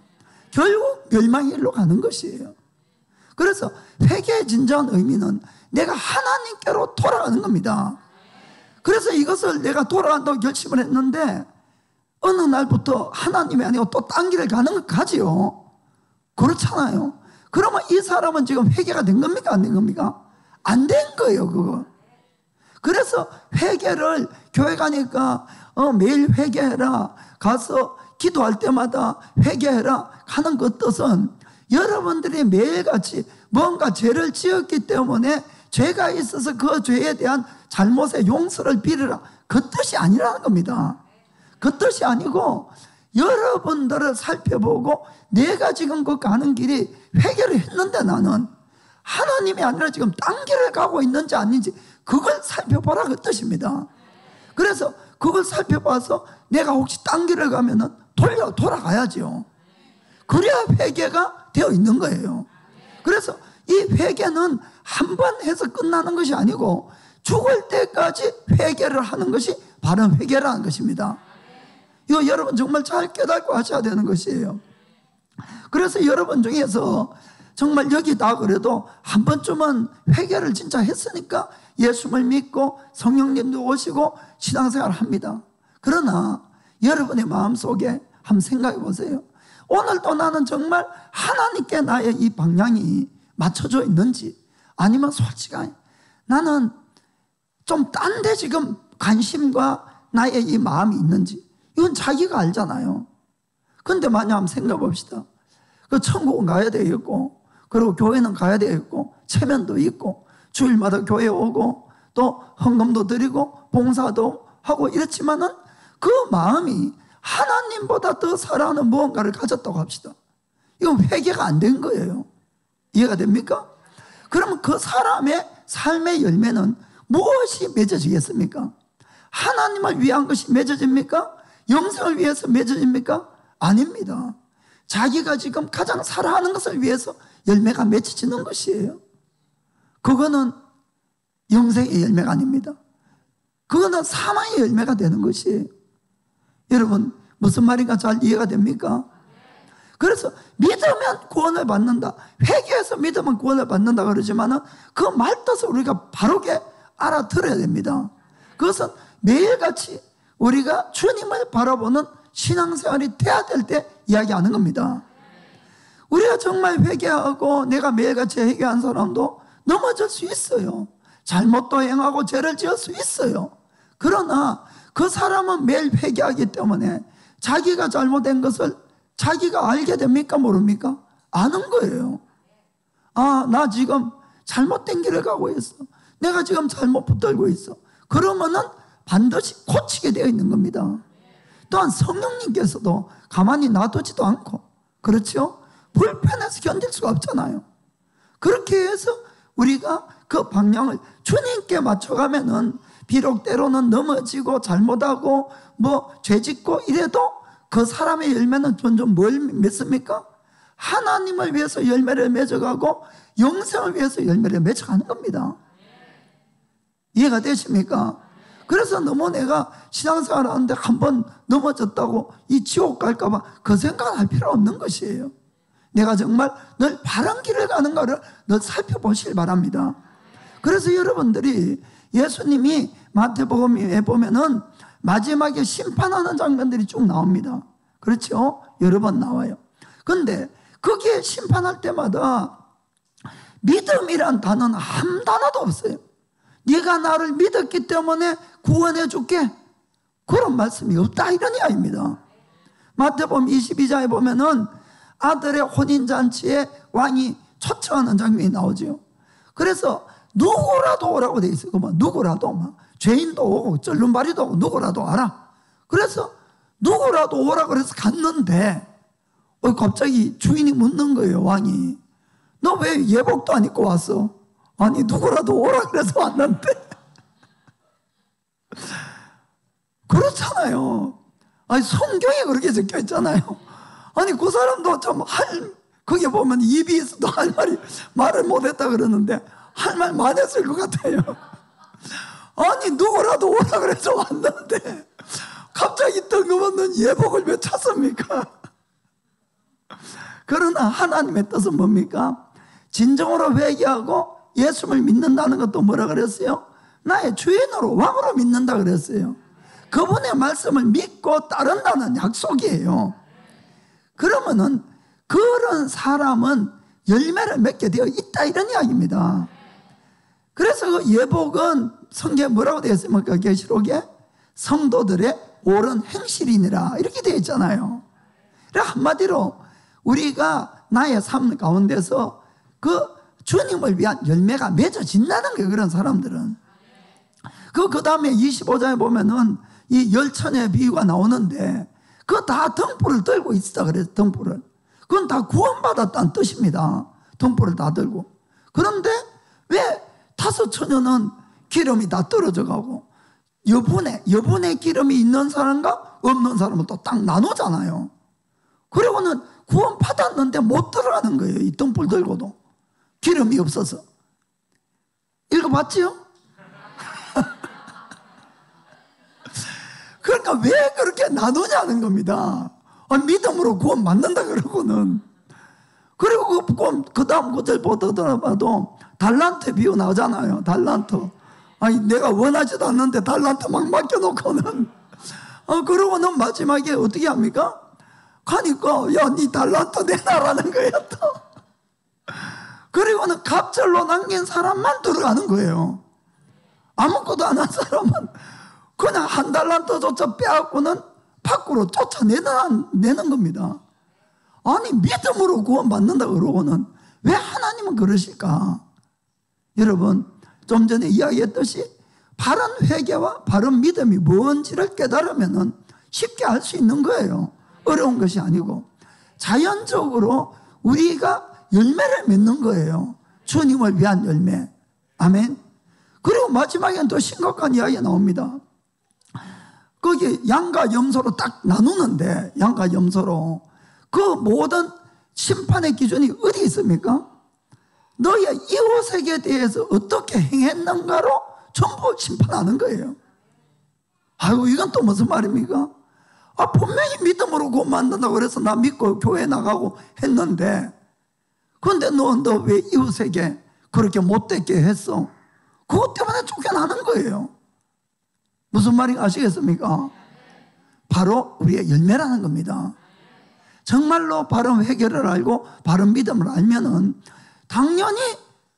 Speaker 2: 결국 멸망의 일로 가는 것이에요. 그래서 회개의 진정한 의미는 내가 하나님께로 돌아가는 겁니다. 그래서 이것을 내가 돌아간다고 결심을 했는데 어느 날부터 하나님이 아니고 또 딴 길을 가지요. 그렇잖아요. 그러면 이 사람은 지금 회개가 된 겁니까? 안 된 겁니까? 안 된 거예요, 그거. 그래서 회개를 교회 가니까 매일 회개해라, 가서 기도할 때마다 회개해라 하는 그 뜻은 여러분들이 매일같이 뭔가 죄를 지었기 때문에 죄가 있어서 그 죄에 대한 잘못의 용서를 빌으라 그 뜻이 아니라는 겁니다. 그 뜻이 아니고 여러분들을 살펴보고 내가 지금 그 가는 길이 회개를 했는데 나는 하나님이 아니라 지금 딴 길을 가고 있는지 아닌지 그걸 살펴보라 그 뜻입니다. 그래서 그걸 살펴봐서 내가 혹시 딴 길을 가면은 돌아가야죠. 그래야 회개가 되어 있는 거예요. 그래서 이 회개는 한 번 해서 끝나는 것이 아니고 죽을 때까지 회개를 하는 것이 바른 회개라는 것입니다. 이거 여러분 정말 잘 깨닫고 하셔야 되는 것이에요. 그래서 여러분 중에서 정말 여기다 그래도 한 번쯤은 회개를 진짜 했으니까 예수를 믿고 성령님도 오시고 신앙생활을 합니다. 그러나 여러분의 마음속에 한번 생각해 보세요. 오늘도 나는 정말 하나님께 나의 이 방향이 맞춰져 있는지, 아니면 솔직하게 나는 좀 딴 데 지금 관심과 나의 이 마음이 있는지, 이건 자기가 알잖아요. 근데 만약 한번 생각해 봅시다. 그 천국은 가야 되겠고, 그리고 교회는 가야 되겠고, 체면도 있고, 주일마다 교회 오고, 또 헌금도 드리고 봉사도 하고 이렇지만은 그 마음이 하나님보다 더 사랑하는 무언가를 가졌다고 합시다. 이건 회개가 안 된 거예요. 이해가 됩니까? 그러면 그 사람의 삶의 열매는 무엇이 맺어지겠습니까? 하나님을 위한 것이 맺어집니까? 영생을 위해서 맺어집니까? 아닙니다. 자기가 지금 가장 사랑하는 것을 위해서 열매가 맺어지는 것이에요. 그거는 영생의 열매가 아닙니다. 그거는 사망의 열매가 되는 것이에요. 여러분 무슨 말인가 잘 이해가 됩니까? 그래서 믿으면 구원을 받는다, 회개해서 믿으면 구원을 받는다 그러지만은 그 말뜻을 우리가 바르게 알아들어야 됩니다. 그것은 매일같이 우리가 주님을 바라보는 신앙생활이 돼야 될 때 이야기하는 겁니다. 우리가 정말 회개하고 내가 매일같이 회개한 사람도 넘어질 수 있어요. 잘못도 행하고 죄를 지을 수 있어요. 그러나 그 사람은 매일 회개하기 때문에 자기가 잘못된 것을 자기가 알게 됩니까? 모릅니까? 아는 거예요. 아, 나 지금 잘못된 길을 가고 있어. 내가 지금 잘못 붙들고 있어. 그러면은 반드시 고치게 되어 있는 겁니다. 또한 성령님께서도 가만히 놔두지도 않고, 그렇죠? 불편해서 견딜 수가 없잖아요. 그렇게 해서 우리가 그 방향을 주님께 맞춰가면은 비록 때로는 넘어지고 잘못하고 뭐 죄짓고 이래도 그 사람의 열매는 점점 뭘 맺습니까? 하나님을 위해서 열매를 맺어가고 영생을 위해서 열매를 맺어가는 겁니다. 이해가 되십니까? 그래서 너무 내가 신앙생활 하는데 한번 넘어졌다고 이 지옥 갈까봐 그 생각을 할 필요 없는 것이에요. 내가 정말 늘 바른 길을 가는가를 늘 살펴보시길 바랍니다. 그래서 여러분들이 예수님이 마태복음에 보면은 마지막에 심판하는 장면들이 쭉 나옵니다. 그렇죠? 여러 번 나와요. 근데 거기에 심판할 때마다 믿음이란 단어는 한 단어도 없어요. 네가 나를 믿었기 때문에 구원해 줄게, 그런 말씀이 없다, 이런 이야기입니다. 마태복음 22장에 보면은 아들의 혼인잔치에 왕이 초청하는 장면이 나오죠. 그래서 누구라도 오라고 돼 있어요. 뭐 누구라도, 막 죄인도 오고 쩔름발이도 오고 누구라도 와라. 그래서 누구라도 오라 그래서 갔는데 갑자기 주인이 묻는 거예요. 왕이, 너 왜 예복도 안 입고 왔어? 아니 누구라도 오라 그래서 왔는데. 그렇잖아요. 아니 성경에 그렇게 적혀 있잖아요. 아니 그 사람도 좀 거기에 보면 입이 있어도 할 말이 말을 못했다 그러는데 할 말 많이 했을 것 같아요. 아니 누구라도 오라 그래서 왔는데 갑자기 뜬금없는 예복을 왜 찾습니까? 그러나 하나님의 뜻은 뭡니까? 진정으로 회개하고 예수를 믿는다는 것도 뭐라 그랬어요? 나의 주인으로, 왕으로 믿는다 그랬어요. 그분의 말씀을 믿고 따른다는 약속이에요. 그러면은 그런 사람은 열매를 맺게 되어 있다, 이런 이야기입니다. 그래서 그 예복은 성경에 뭐라고 되어 있습니까? 계시록에 성도들의 옳은 행실이니라 이렇게 되어 있잖아요. 그러니까 한마디로 우리가 나의 삶 가운데서 그 주님을 위한 열매가 맺어진다는 거예요. 그런 사람들은. 그 다음에 25장에 보면은 이 열처녀의 비유가 나오는데 그거 다 등불을 들고 있다 그래서 등불을. 그건 다 구원받았다는 뜻입니다. 등불을 다 들고. 그런데 왜 5 처녀는 기름이 다 떨어져 가고 여분의 기름이 있는 사람과 없는 사람은 또 딱 나누잖아요. 그리고는 구원 받았는데 못 들어가는 거예요. 이 등불 들고도 기름이 없어서. 읽어봤지요? 그러니까 왜 그렇게 나누냐는 겁니다. 믿음으로 구원 받는다 그러고는. 그리고 그 다음 구절 보더라도 달란트 비유 나오잖아요. 달란트. 아니 내가 원하지도 않는데 달란트 막 맡겨놓고는 그러고는 마지막에 어떻게 합니까? 가니까 야 니 달란트 내놔라는 거예요 또. 그리고는 갑절로 남긴 사람만 들어가는 거예요. 아무것도 안 한 사람은 그냥 1 달란트조차 빼앗고는 밖으로 쫓아내는 겁니다. 아니 믿음으로 구원받는다 그러고는 왜 하나님은 그러실까? 여러분 좀 전에 이야기했듯이 바른 회개와 바른 믿음이 뭔지를 깨달으면 쉽게 알 수 있는 거예요. 어려운 것이 아니고 자연적으로 우리가 열매를 맺는 거예요. 주님을 위한 열매. 아멘. 그리고 마지막에는 또 심각한 이야기가 나옵니다. 거기 양과 염소로 딱 나누는데 양과 염소로 그 모든 심판의 기준이 어디 있습니까? 너의 이웃에게 대해서 어떻게 행했는가로 전부 심판하는 거예요. 아이고 이건 또 무슨 말입니까? 분명히 믿음으로 구원 만든다고 그래서 나 믿고 교회 나가고 했는데 그런데 너 왜 이웃에게 그렇게 못되게 했어? 그것 때문에 쫓겨나는 거예요. 무슨 말인가 아시겠습니까? 바로 우리의 열매라는 겁니다. 정말로 바른 회개를 알고 바른 믿음을 알면은 당연히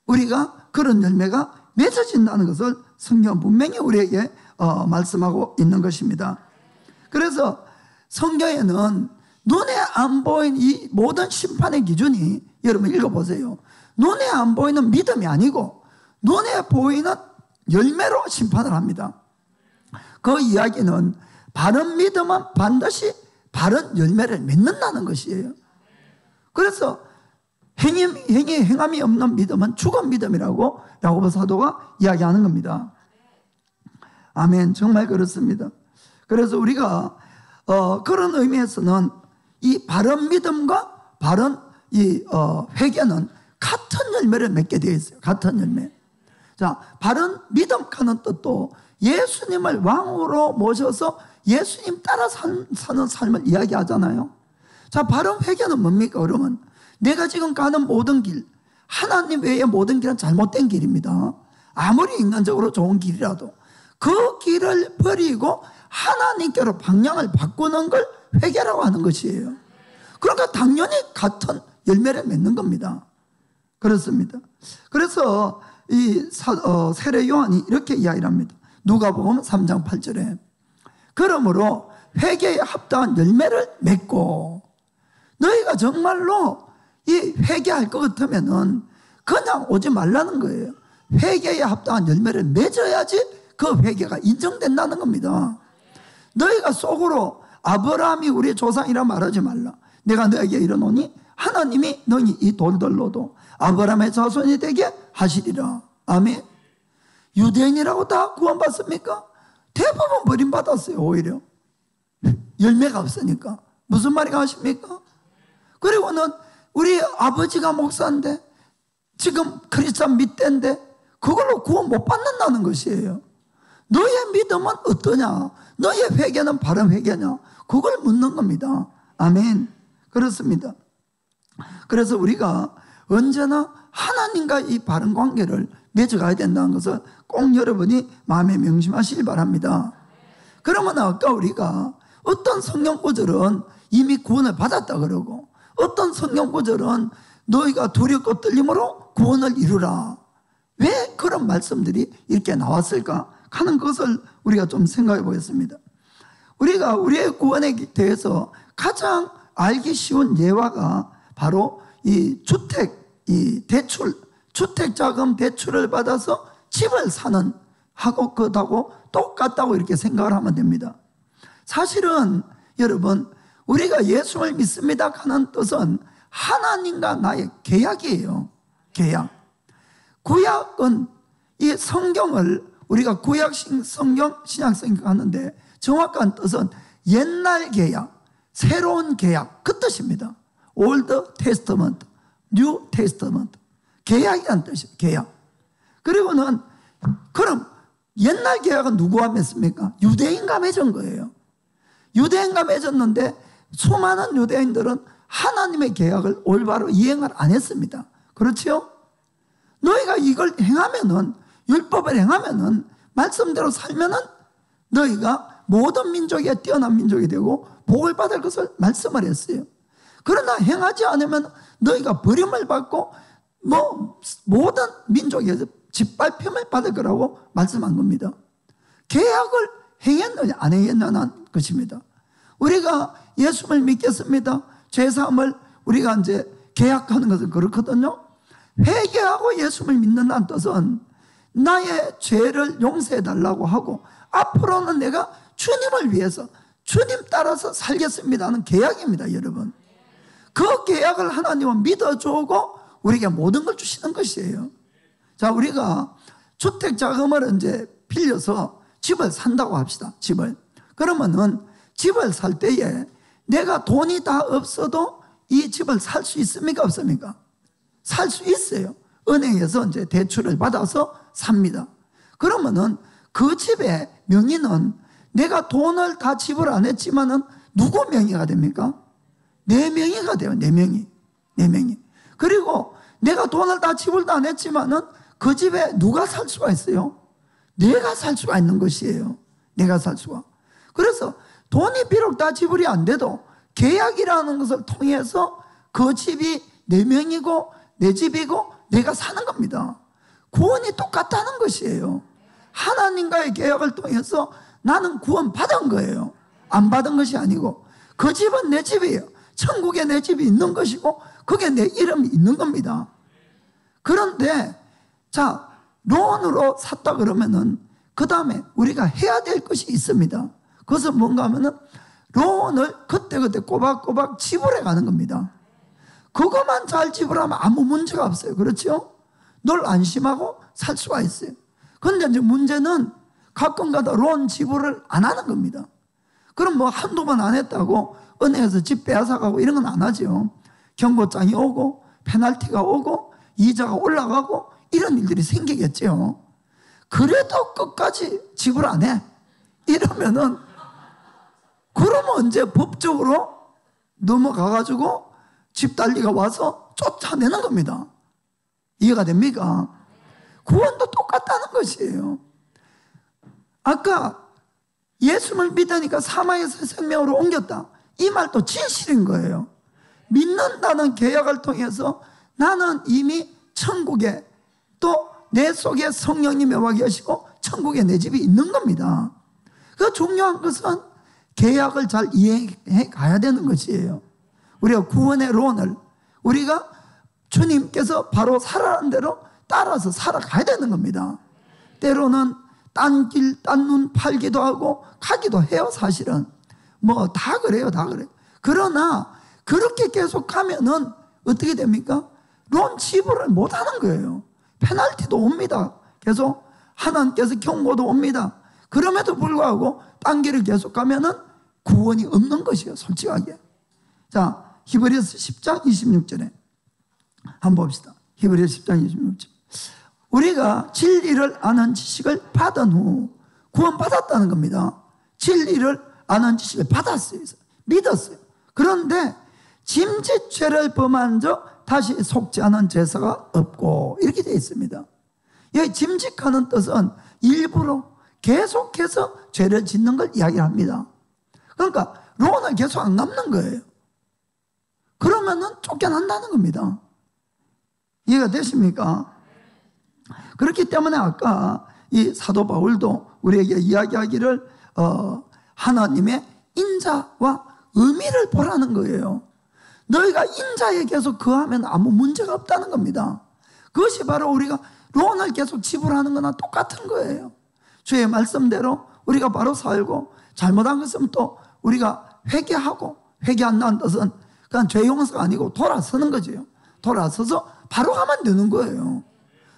Speaker 2: 우리가 그런 열매가 맺어진다는 것을 성경은 분명히 우리에게 말씀하고 있는 것입니다. 그래서 성경에는 눈에 안 보이는 이 모든 심판의 기준이 여러분 읽어보세요. 눈에 안 보이는 믿음이 아니고 눈에 보이는 열매로 심판을 합니다. 그 이야기는 바른 믿음은 반드시 바른 열매를 맺는다는 것이에요. 그래서 행함이 없는 믿음은 죽은 믿음이라고 야고보 사도가 이야기하는 겁니다. 아멘. 정말 그렇습니다. 그래서 우리가 그런 의미에서는 이 바른 믿음과 바른 이 회개는 같은 열매를 맺게 되어 있어요. 같은 열매. 자, 바른 믿음과는 뜻도 예수님을 왕으로 모셔서 예수님 따라 사는 삶을 이야기하잖아요. 자, 바른 회개는 뭡니까? 그러면 내가 지금 가는 모든 길, 하나님 외의 모든 길은 잘못된 길입니다. 아무리 인간적으로 좋은 길이라도 그 길을 버리고 하나님께로 방향을 바꾸는 걸 회개라고 하는 것이에요. 그러니까 당연히 같은 열매를 맺는 겁니다. 그렇습니다. 그래서 이 세례 요한이 이렇게 이야기를 합니다. 누가복음 3장 8절에 그러므로 회개에 합당한 열매를 맺고, 너희가 정말로 이 회개할 것 같으면은 그냥 오지 말라는 거예요. 회개에 합당한 열매를 맺어야지 그 회개가 인정된다는 겁니다. 너희가 속으로 아브라함이 우리의 조상이라 말하지 말라. 내가 너에게 이르노니 하나님이 너희 이 돌들로도 아브라함의 자손이 되게 하시리라. 아멘. 유대인이라고 다 구원받습니까? 대부분 버림받았어요. 오히려 열매가 없으니까. 무슨 말인가 아십니까? 그리고는 우리 아버지가 목사인데 지금 크리스찬 밑대인데 그걸로 구원 못 받는다는 것이에요. 너의 믿음은 어떠냐? 너의 회개는 바른 회개냐? 그걸 묻는 겁니다. 아멘. 그렇습니다. 그래서 우리가 언제나 하나님과 이 바른 관계를 맺어가야 된다는 것을 꼭 여러분이 마음에 명심하시길 바랍니다. 그러면 아까 우리가 어떤 성경 구절은 이미 구원을 받았다 그러고 어떤 성경 구절은 너희가 두렵고 떨림으로 구원을 이루라. 왜 그런 말씀들이 이렇게 나왔을까 하는 것을 우리가 좀 생각해 보겠습니다. 우리가 우리의 구원에 대해서 가장 알기 쉬운 예화가 바로 이 주택, 이 대출, 주택자금 대출을 받아서 집을 사는 하고 그것하고 똑같다고 이렇게 생각을 하면 됩니다. 사실은 여러분, 우리가 예수를 믿습니다 하는 뜻은 하나님과 나의 계약이에요. 계약. 구약은 이 성경을 우리가 구약식 성경, 신약성경 하는데 정확한 뜻은 옛날 계약, 새로운 계약, 그 뜻입니다. Old Testament, New Testament. 계약이라는 뜻이에요. 계약. 그리고는 그럼 옛날 계약은 누구와 맺습니까? 유대인과 맺은 거예요. 유대인과 맺었는데 수많은 유대인들은 하나님의 계약을 올바로 이행을 안 했습니다. 그렇지요? 너희가 이걸 행하면은, 율법을 행하면은, 말씀대로 살면은 너희가 모든 민족에 뛰어난 민족이 되고 복을 받을 것을 말씀을 했어요. 그러나 행하지 않으면 너희가 버림을 받고 모든 민족에서 짓밟힘을 받을 거라고 말씀한 겁니다. 계약을 행했느냐 안 행했느냐는 것입니다. 우리가 예수를 믿겠습니다. 죄사함을 우리가 이제 계약하는 것은 그렇거든요. 회개하고 예수를 믿는다는 뜻은 나의 죄를 용서해 달라고 하고 앞으로는 내가 주님을 위해서 주님 따라서 살겠습니다 하는 계약입니다. 여러분, 그 계약을 하나님은 믿어주고 우리에게 모든 걸 주시는 것이에요. 자, 우리가 주택자금을 이제 빌려서 집을 산다고 합시다. 집을. 그러면은 집을 살 때에 내가 돈이 다 없어도 이 집을 살 수 있습니까? 없습니까? 살 수 있어요. 은행에서 이제 대출을 받아서 삽니다. 그러면은 그 집의 명의는 내가 돈을 다 지불 안 했지만은 누구 명의가 됩니까? 내 명의가 돼요. 내 명의. 내 명의. 그리고 내가 돈을 다 지불도 안 했지만은 그 집에 누가 살 수가 있어요? 내가 살 수가 있는 것이에요. 내가 살 수가. 그래서 돈이 비록 다 지불이 안 돼도 계약이라는 것을 통해서 그 집이 내 명이고 내 집이고 내가 사는 겁니다. 구원이 똑같다는 것이에요. 하나님과의 계약을 통해서 나는 구원 받은 거예요. 안 받은 것이 아니고 그 집은 내 집이에요. 천국에 내 집이 있는 것이고 그게 내 이름이 있는 겁니다. 그런데 자, 론으로 샀다 그러면은 그 다음에 우리가 해야 될 것이 있습니다. 그것은 뭔가 하면은 론을 그때그때 꼬박꼬박 지불해 가는 겁니다. 그것만 잘 지불하면 아무 문제가 없어요. 그렇죠? 늘 안심하고 살 수가 있어요. 그런데 이제 문제는 가끔가다 론 지불을 안 하는 겁니다. 그럼 뭐 한두 번 안 했다고 은행에서 집 빼앗아가고 이런 건 안 하죠. 경고장이 오고 페널티가 오고 이자가 올라가고 이런 일들이 생기겠죠. 그래도 끝까지 지불 안 해. 이러면은 그러면 언제 법적으로 넘어가가지고 집달리가 와서 쫓아내는 겁니다. 이해가 됩니까? 구원도 똑같다는 것이에요. 아까 예수를 믿으니까 사망에서 생명으로 옮겼다. 이 말도 진실인 거예요. 믿는다는 계약을 통해서 나는 이미 천국에 또 내 속에 성령님이 와 계시고 천국에 내 집이 있는 겁니다. 그 중요한 것은 계약을 잘 이해해 가야 되는 것이에요. 우리가 구원의 론을 우리가 주님께서 바로 살아가는 대로 따라서 살아가야 되는 겁니다. 때로는 딴 길, 딴 눈 팔기도 하고 가기도 해요. 사실은 뭐 다 그래요. 다 그래요. 그러나 그렇게 계속 가면은 어떻게 됩니까? 론 지불을 못 하는 거예요. 페널티도 옵니다. 계속 하나님께서 경고도 옵니다. 그럼에도 불구하고 딴 길을 계속 가면은 구원이 없는 것이에요. 솔직하게. 자, 히브리서 10장 26절에 한번 봅시다. 히브리서 10장 26절. 우리가 진리를 아는 지식을 받은 후 구원 받았다는 겁니다. 진리를 아는 지식을 받았어요. 믿었어요. 그런데 짐짓죄를 범한 자 다시 속지 않은 제사가 없고 이렇게 되어 있습니다. 여기 짐짓하는 뜻은 일부러 계속해서 죄를 짓는 걸 이야기합니다. 그러니까 론을 계속 안 갚는 거예요. 그러면은 쫓겨난다는 겁니다. 이해가 되십니까? 그렇기 때문에 아까 이 사도 바울도 우리에게 이야기하기를 하나님의 인자와 의미를 보라는 거예요. 너희가 인자에 계속 거하면 아무 문제가 없다는 겁니다. 그것이 바로 우리가 론을 계속 지불하는 거나 똑같은 거예요. 주의 말씀대로 우리가 바로 살고, 잘못한 것은 또 우리가 회개하고, 회개한다는 뜻은 그냥 죄 용서가 아니고 돌아서는 거죠. 돌아서서 바로 가면 되는 거예요.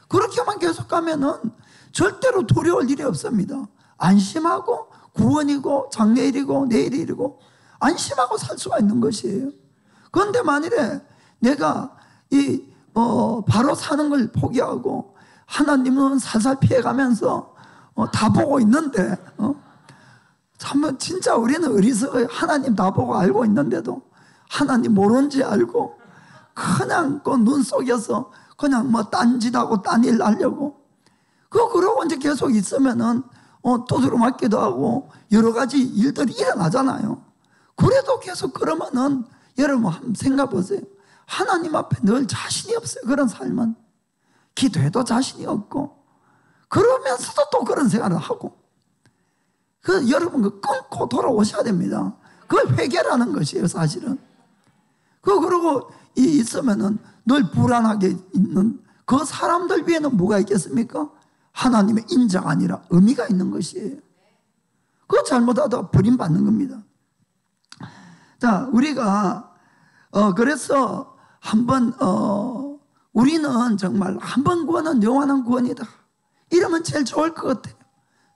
Speaker 2: 그렇게만 계속 가면은 절대로 두려울 일이 없습니다. 안심하고 구원이고 장래일이고 내일이고 안심하고 살 수가 있는 것이에요. 그런데 만일에 내가 바로 사는 걸 포기하고 하나님은 살살 피해가면서 다 보고 있는데, 참 진짜 우리는 어리석어요. 하나님 다 보고 알고 있는데도 하나님 모르는지 알고 그냥 그 눈 속에서 그냥 뭐 딴짓하고 딴일 하려고, 그러고 이제 계속 있으면은 두드려 맞기도 하고 여러 가지 일들이 일어나잖아요. 그래도 계속 그러면은 여러분 한번 생각해 보세요. 하나님 앞에 늘 자신이 없어요. 그런 삶은 기도해도 자신이 없고, 그러면서도 또 그런 생활을 하고, 여러분 끊고 돌아오셔야 됩니다. 그걸 회개라는 것이에요, 사실은. 그러고 있으면은 늘 불안하게 있는 그 사람들 위에는 뭐가 있겠습니까? 하나님의 인자가 아니라 의미가 있는 것이에요. 그거 잘못하다가 버림받는 겁니다. 자, 우리가 그래서 한번 우리는 정말 한번 구원은 영원한 구원이다, 이러면 제일 좋을 것 같아요.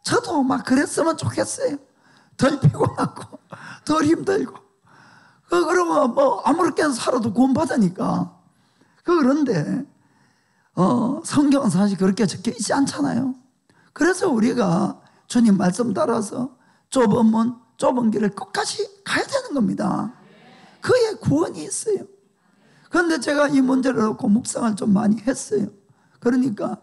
Speaker 2: 저도 막 그랬으면 좋겠어요. 덜 피곤하고 덜 힘들고, 그러고 뭐 아무렇게나 살아도 구원받으니까. 그런데 성경은 사실 그렇게 적혀 있지 않잖아요. 그래서 우리가 주님 말씀 따라서 좁은 문, 좁은 길을 끝까지 가야 되는 겁니다. 그의 구원이 있어요. 그런데 제가 이 문제를 놓고 묵상을 좀 많이 했어요. 그러니까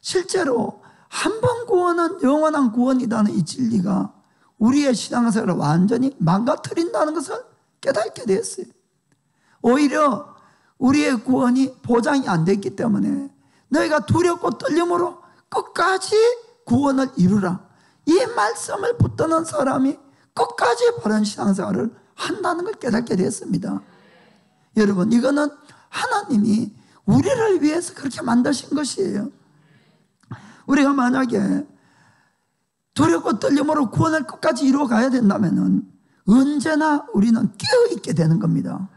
Speaker 2: 실제로 한 번 구원은 영원한 구원이라는 이 진리가 우리의 신앙생활을 완전히 망가뜨린다는 것을 깨닫게 됐어요. 오히려 우리의 구원이 보장이 안 됐기 때문에 너희가 두렵고 떨림으로 끝까지 구원을 이루라, 이 말씀을 붙드는 사람이 끝까지 바른 신앙생활을 한다는 걸 깨닫게 됐습니다. 여러분, 이거는 하나님이 우리를 위해서 그렇게 만드신 것이에요. 우리가 만약에 두렵고 떨림으로 구원을 끝까지 이루어 가야 된다면 언제나 우리는 깨어있게 되는 겁니다.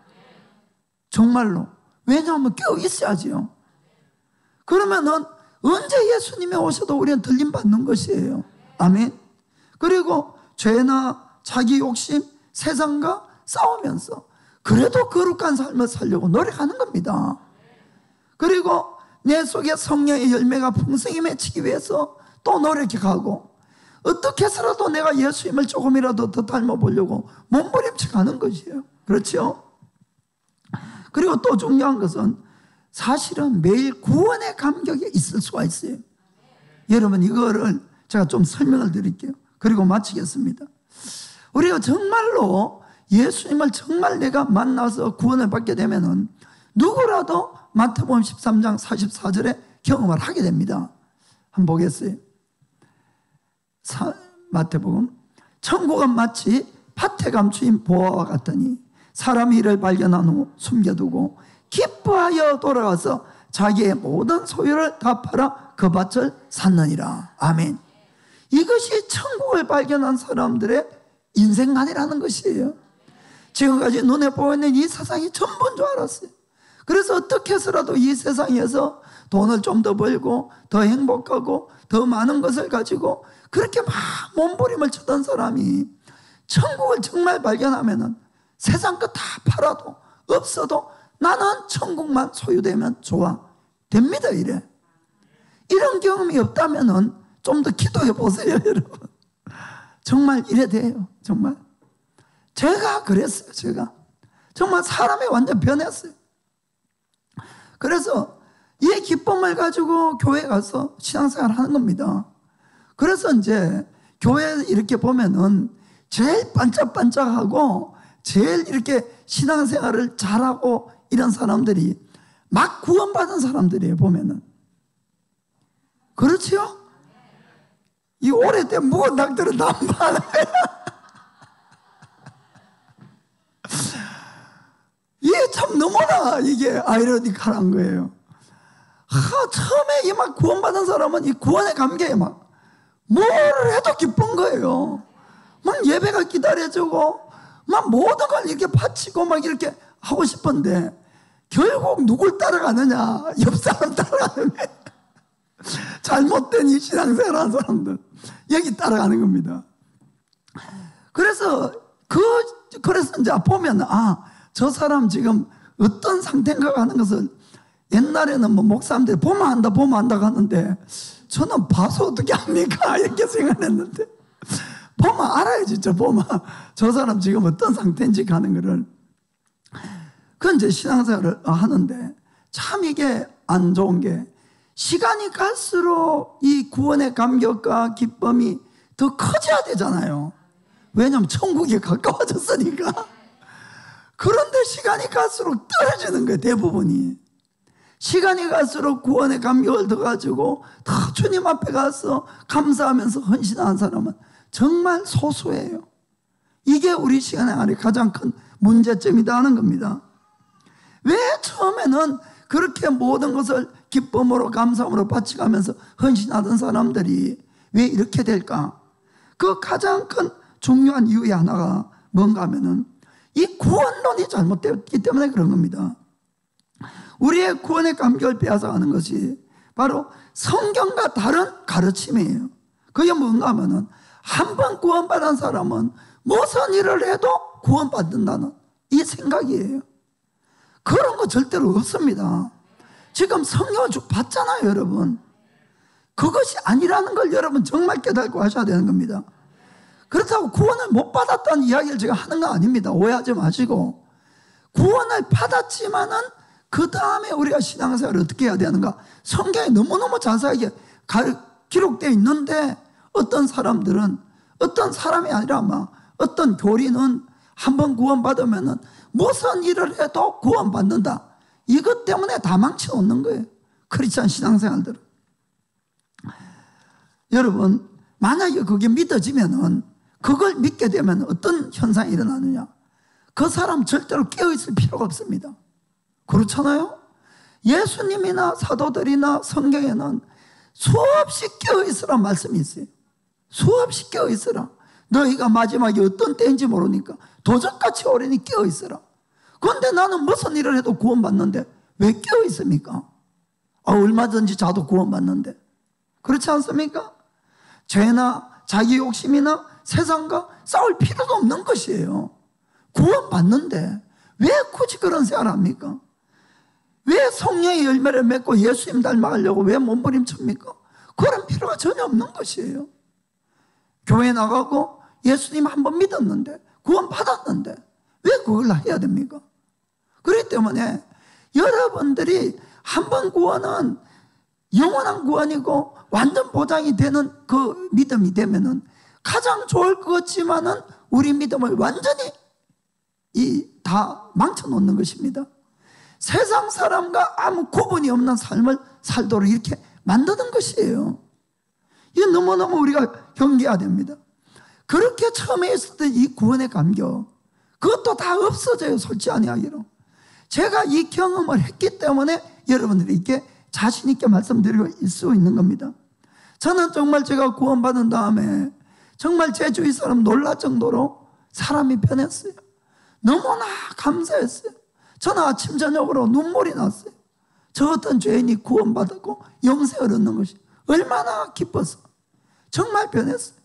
Speaker 2: 정말로. 왜냐하면 깨어있어야지요. 그러면은 언제 예수님이 오셔도 우리는 들림받는 것이에요. 아멘. 그리고 죄나 자기 욕심, 세상과 싸우면서 그래도 거룩한 삶을 살려고 노력하는 겁니다. 그리고 내 속에 성령의 열매가 풍성히 맺히기 위해서 또 노력해 가고, 어떻게 해서라도 내가 예수님을 조금이라도 더 닮아보려고 몸부림쳐 가는 것이에요. 그렇죠? 그리고 또 중요한 것은 사실은 매일 구원의 감격이 있을 수가 있어요. 여러분, 이거를 제가 좀 설명을 드릴게요. 그리고 마치겠습니다. 우리가 정말로 예수님을 정말 내가 만나서 구원을 받게 되면은 누구라도 마태복음 13장 44절에 경험을 하게 됩니다. 한번 보겠어요. 마태복음, 천국은 마치 밭에 감추인 보화와 같더니 사람이 이를 발견한 후 숨겨두고 기뻐하여 돌아가서 자기의 모든 소유를 다 팔아 그 밭을 샀느니라. 아멘. 이것이 천국을 발견한 사람들의 인생관이라는 것이에요. 지금까지 눈에 보이는 이 세상이 전부인 줄 알았어요. 그래서 어떻게 해서라도 이 세상에서 돈을 좀 더 벌고 더 행복하고 더 많은 것을 가지고 그렇게 막 몸부림을 치던 사람이 천국을 정말 발견하면은 세상 것 다 팔아도 없어도 나는 천국만 소유되면 좋아 됩니다. 이래. 이런 경험이 없다면은 좀 더 기도해 보세요, 여러분. 정말 이래 돼요. 정말 제가 그랬어요. 제가 정말 사람이 완전 변했어요. 그래서 이 기쁨을 가지고 교회에 가서 신앙생활을 하는 겁니다. 그래서 이제 교회 이렇게 보면은 제일 반짝반짝하고 제일 이렇게 신앙생활을 잘하고 이런 사람들이 막 구원받은 사람들이에요, 보면은. 그렇죠? 이 오래된 무거운 닭들은 남발해. 이게 참 너무나 이게 아이러니컬한 거예요. 처음에 이 막 구원받은 사람은 이 구원의 감격에 막 뭘 해도 기쁜 거예요. 막 예배가 기다려지고 막 모든 걸 이렇게 바치고 막 이렇게 하고 싶은데 결국 누굴 따라가느냐? 옆 사람 따라가는 거예요. 잘못된 이 신앙생활하는 사람들 여기 따라가는 겁니다. 그래서 이제 보면 저 사람 지금 어떤 상태인가 하는 것을 옛날에는 뭐 목사님들이 보면 안다 하는데 저는 봐서 어떻게 합니까? 이렇게 생각했는데 보면 알아야지. 보면 저 사람 지금 어떤 상태인지 하는 거를. 그건 이제 신앙생활을 하는데 참 이게 안 좋은 게 시간이 갈수록 이 구원의 감격과 기쁨이 더 커져야 되잖아요. 왜냐하면 천국에 가까워졌으니까. 그런데 시간이 갈수록 떨어지는 거예요. 대부분이. 시간이 갈수록 구원의 감격을 더 가지고 더 주님 앞에 가서 감사하면서 헌신하는 사람은 정말 소수예요. 이게 우리 신앙생활의 가장 큰 문제점이다 하는 겁니다. 왜 처음에는 그렇게 모든 것을 기쁨으로 감사함으로 바치가면서 헌신하던 사람들이 왜 이렇게 될까? 그 가장 큰 중요한 이유의 하나가 뭔가 하면은 이 구원론이 잘못되었기 때문에 그런 겁니다. 우리의 구원의 감격을 빼앗아가는 것이 바로 성경과 다른 가르침이에요. 그게 뭔가 하면은 한 번 구원받은 사람은 무슨 일을 해도 구원받는다는 이 생각이에요. 그런 거 절대로 없습니다. 지금 성령을 쭉 받잖아요, 여러분. 그것이 아니라는 걸 여러분 정말 깨닫고 하셔야 되는 겁니다. 그렇다고 구원을 못 받았다는 이야기를 제가 하는 건 아닙니다. 오해하지 마시고. 구원을 받았지만은 그 다음에 우리가 신앙생활을 어떻게 해야 되는가? 성경에 너무너무 자세하게 기록되어 있는데 어떤 사람들은 어떤 사람이 아니라 어떤 교리는 한번 구원받으면은 무슨 일을 해도 구원받는다. 이것 때문에 다 망쳐놓는 거예요. 크리스찬 신앙생활들은. 여러분, 만약에 그게 믿어지면은 그걸 믿게 되면 어떤 현상이 일어나느냐? 그 사람 절대로 깨어있을 필요가 없습니다. 그렇잖아요? 예수님이나 사도들이나 성경에는 수없이 깨어있으란 말씀이 있어요. 수없이 깨어있으라. 너희가 마지막에 어떤 때인지 모르니까 도적같이 오래니 깨어있으라. 그런데 나는 무슨 일을 해도 구원받는데 왜 깨어있습니까? 얼마든지 자도 구원받는데. 그렇지 않습니까? 죄나 자기 욕심이나 세상과 싸울 필요도 없는 것이에요. 구원받는데 왜 굳이 그런 생각을 합니까? 왜 성령의 열매를 맺고 예수님 닮아가려고 왜 몸부림칩니까? 그런 필요가 전혀 없는 것이에요. 교회 나가고 예수님 한번 믿었는데 구원받았는데 왜 그걸 해야 됩니까? 그렇기 때문에 여러분들이 한번 구원은 영원한 구원이고 완전 보장이 되는 그 믿음이 되면은 가장 좋을 것 같지만은 우리 믿음을 완전히 다 망쳐놓는 것입니다. 세상 사람과 아무 구분이 없는 삶을 살도록 이렇게 만드는 것이에요. 이게 너무너무 우리가 경계해야 됩니다. 그렇게 처음에 있었던 이 구원의 감격, 그것도 다 없어져요. 솔직히 아니하기로. 제가 이 경험을 했기 때문에 여러분들이 이렇게 자신 있게 말씀드리고 있을 수 있는 겁니다. 저는 정말 제가 구원받은 다음에 정말 제 주위 사람 놀랄 정도로 사람이 변했어요. 너무나 감사했어요. 저는 아침 저녁으로 눈물이 났어요. 저 어떤 죄인이 구원받았고 영생을 얻는 것이 얼마나 기뻤어. 정말 변했어요.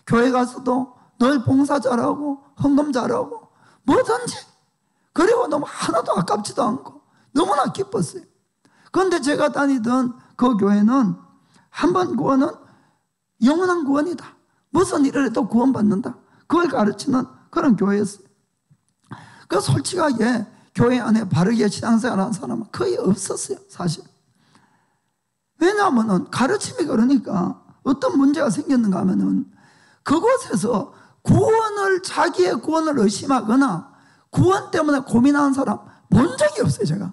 Speaker 2: 교회 가서도 늘 봉사 잘하고 헌금 잘하고 뭐든지, 그리고 너무 하나도 아깝지도 않고 너무나 기뻤어요. 그런데 제가 다니던 그 교회는 한 번 구원은 영원한 구원이다. 무슨 일을 해도 구원받는다. 그걸 가르치는 그런 교회였어요. 그 솔직하게 교회 안에 바르게 신앙생활하는 사람은 거의 없었어요, 사실. 왜냐하면 가르침이 그러니까 어떤 문제가 생겼는가 하면은 그곳에서 자기의 구원을 의심하거나 구원 때문에 고민하는 사람 본 적이 없어요, 제가.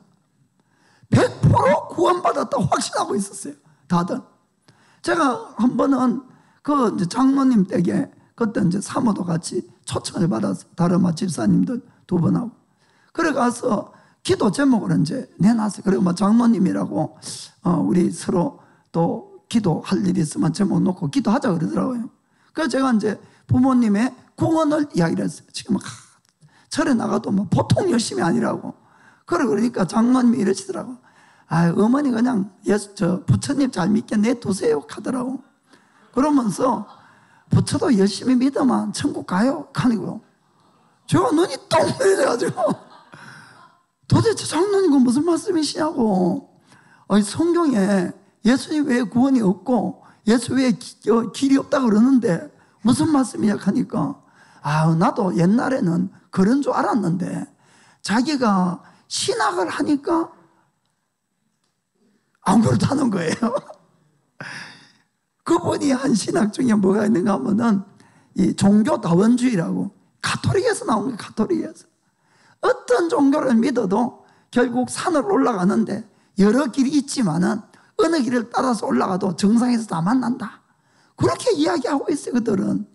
Speaker 2: 100% 구원받았다고 확신하고 있었어요, 다들. 제가 한 번은 그 이제 장로님 댁에 그때 이제 사모도 같이 초청을 받아서 다른 집사님들 2번하고. 그래 가서 기도 제목을 이제 내놨어요. 그리고 장로님이라고 우리 서로 또 기도할 일이 있으면 제목 놓고 기도하자 그러더라고요. 그래서 제가 이제 부모님의 구원을 이야기를 했어요. 지금 절에 나가도 뭐 보통 열심이 아니라고. 그러니까 장로님이 이러시더라고. 아, 어머니 그냥 부처님 잘 믿게 내두세요 하더라고. 그러면서 부처도 열심히 믿으면 천국 가요 하니고요. 제가 눈이 똥해져가지고 도대체 장로님은 무슨 말씀이시냐고. 아니, 성경에 예수님 외에 구원이 없고 예수 외에 길이 없다고 그러는데 무슨 말씀이냐 하니까, 아, 나도 옛날에는 그런 줄 알았는데 자기가 신학을 하니까 안 그렇다는 거예요. 그분이 한 신학 중에 뭐가 있는가 하면은 이 종교 다원주의라고, 가톨릭에서 나온 거예요. 가톨릭에서 어떤 종교를 믿어도 결국 산을 올라가는데 여러 길이 있지만은 어느 길을 따라서 올라가도 정상에서 다 만난다, 그렇게 이야기하고 있어요. 그들은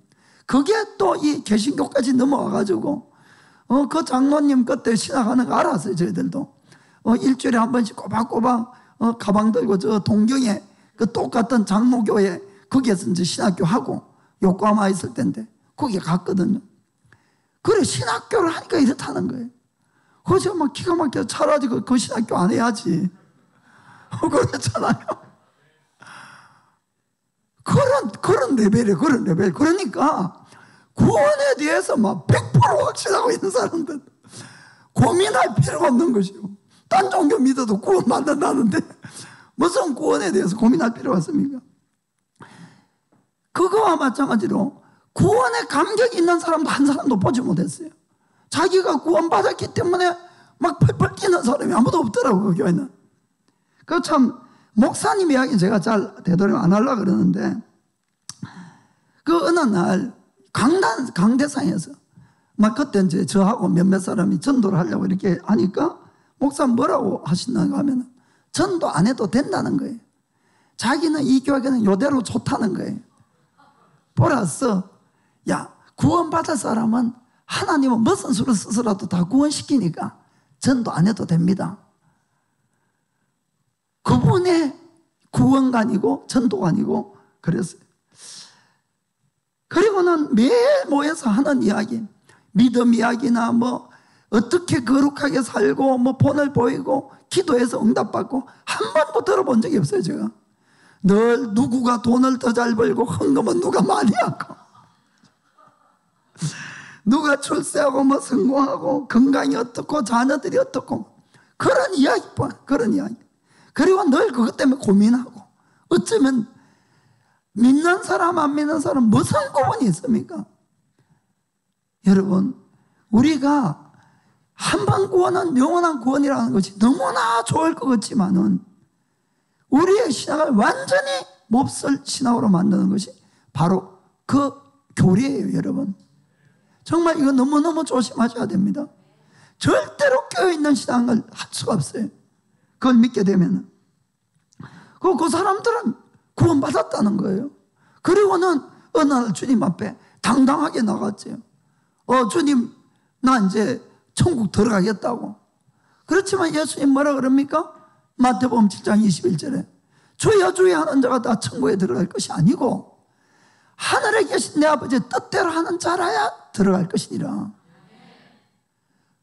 Speaker 2: 그게 또 이 개신교까지 넘어와가지고 그 장로님 그때 신학하는 거 알았어요. 저희들도 일주일에 한 번씩 꼬박꼬박 가방 들고 저 동경에 그 똑같은 장로교회 거기에서 이제 신학교 하고 요코하마 있을 때인데 거기 갔거든요. 그래, 신학교를 하니까 이렇다는 거예요. 그래서 막 기가 막혀. 차라리 그 신학교 안 해야지. 그렇잖아요. 그런 레벨이에요. 그런 레벨. 그러니까 구원에 대해서 막 100% 확신하고 있는 사람들, 고민할 필요가 없는 것이요. 딴 종교 믿어도 구원 받는다는데 무슨 구원에 대해서 고민할 필요가 있습니까? 그거와 마찬가지로 구원에 감격이 있는 사람도 한 사람도 보지 못했어요. 자기가 구원받았기 때문에 막 펄펄 뛰는 사람이 아무도 없더라고요. 그 교회는. 그 참 목사님 이야기 제가 잘 되도록 안 하려고 그러는데, 그 어느 날 강대상에서 막 그때 이제 저하고 몇몇 사람이 전도를 하려고 이렇게 하니까 목사님 뭐라고 하시는가 하면 전도 안 해도 된다는 거예요. 자기는 이 교회는 요대로 좋다는 거예요. 보라서, 야, 구원받을 사람은 하나님은 무슨 수를 쓰서라도 다 구원시키니까 전도 안 해도 됩니다. 그분의 구원관이고 전도관이고 그랬어요. 그리고는 매일 모여서 하는 이야기, 믿음 이야기나 뭐 어떻게 거룩하게 살고 뭐 본을 보이고 기도해서 응답받고 한 번도 들어본 적이 없어요. 제가 늘 누구가 돈을 더 잘 벌고 헌금은 누가 많이 하고 누가 출세하고 뭐 성공하고 건강이 어떻고 자녀들이 어떻고 그런 이야기뿐, 그런 이야기. 그리고 늘 그것 때문에 고민하고, 어쩌면 믿는 사람 안 믿는 사람 무슨 구분이 있습니까? 여러분, 우리가 한 번 구원은 영원한 구원이라는 것이 너무나 좋을 것 같지만은 우리의 신앙을 완전히 몹쓸 신앙으로 만드는 것이 바로 그 교리예요. 여러분, 정말 이거 너무너무 조심하셔야 됩니다. 절대로 껴있는 신앙을 할 수가 없어요. 그걸 믿게 되면은 그 사람들은 구원받았다는 거예요. 그리고는 어느 날 주님 앞에 당당하게 나갔죠. 주님, 나 이제 천국 들어가겠다고. 그렇지만 예수님 뭐라 그럽니까? 마태복음 7장 21절에 주여 주여 하는 자가 다 천국에 들어갈 것이 아니고 하늘에 계신 내 아버지의 뜻대로 하는 자라야 들어갈 것이니라.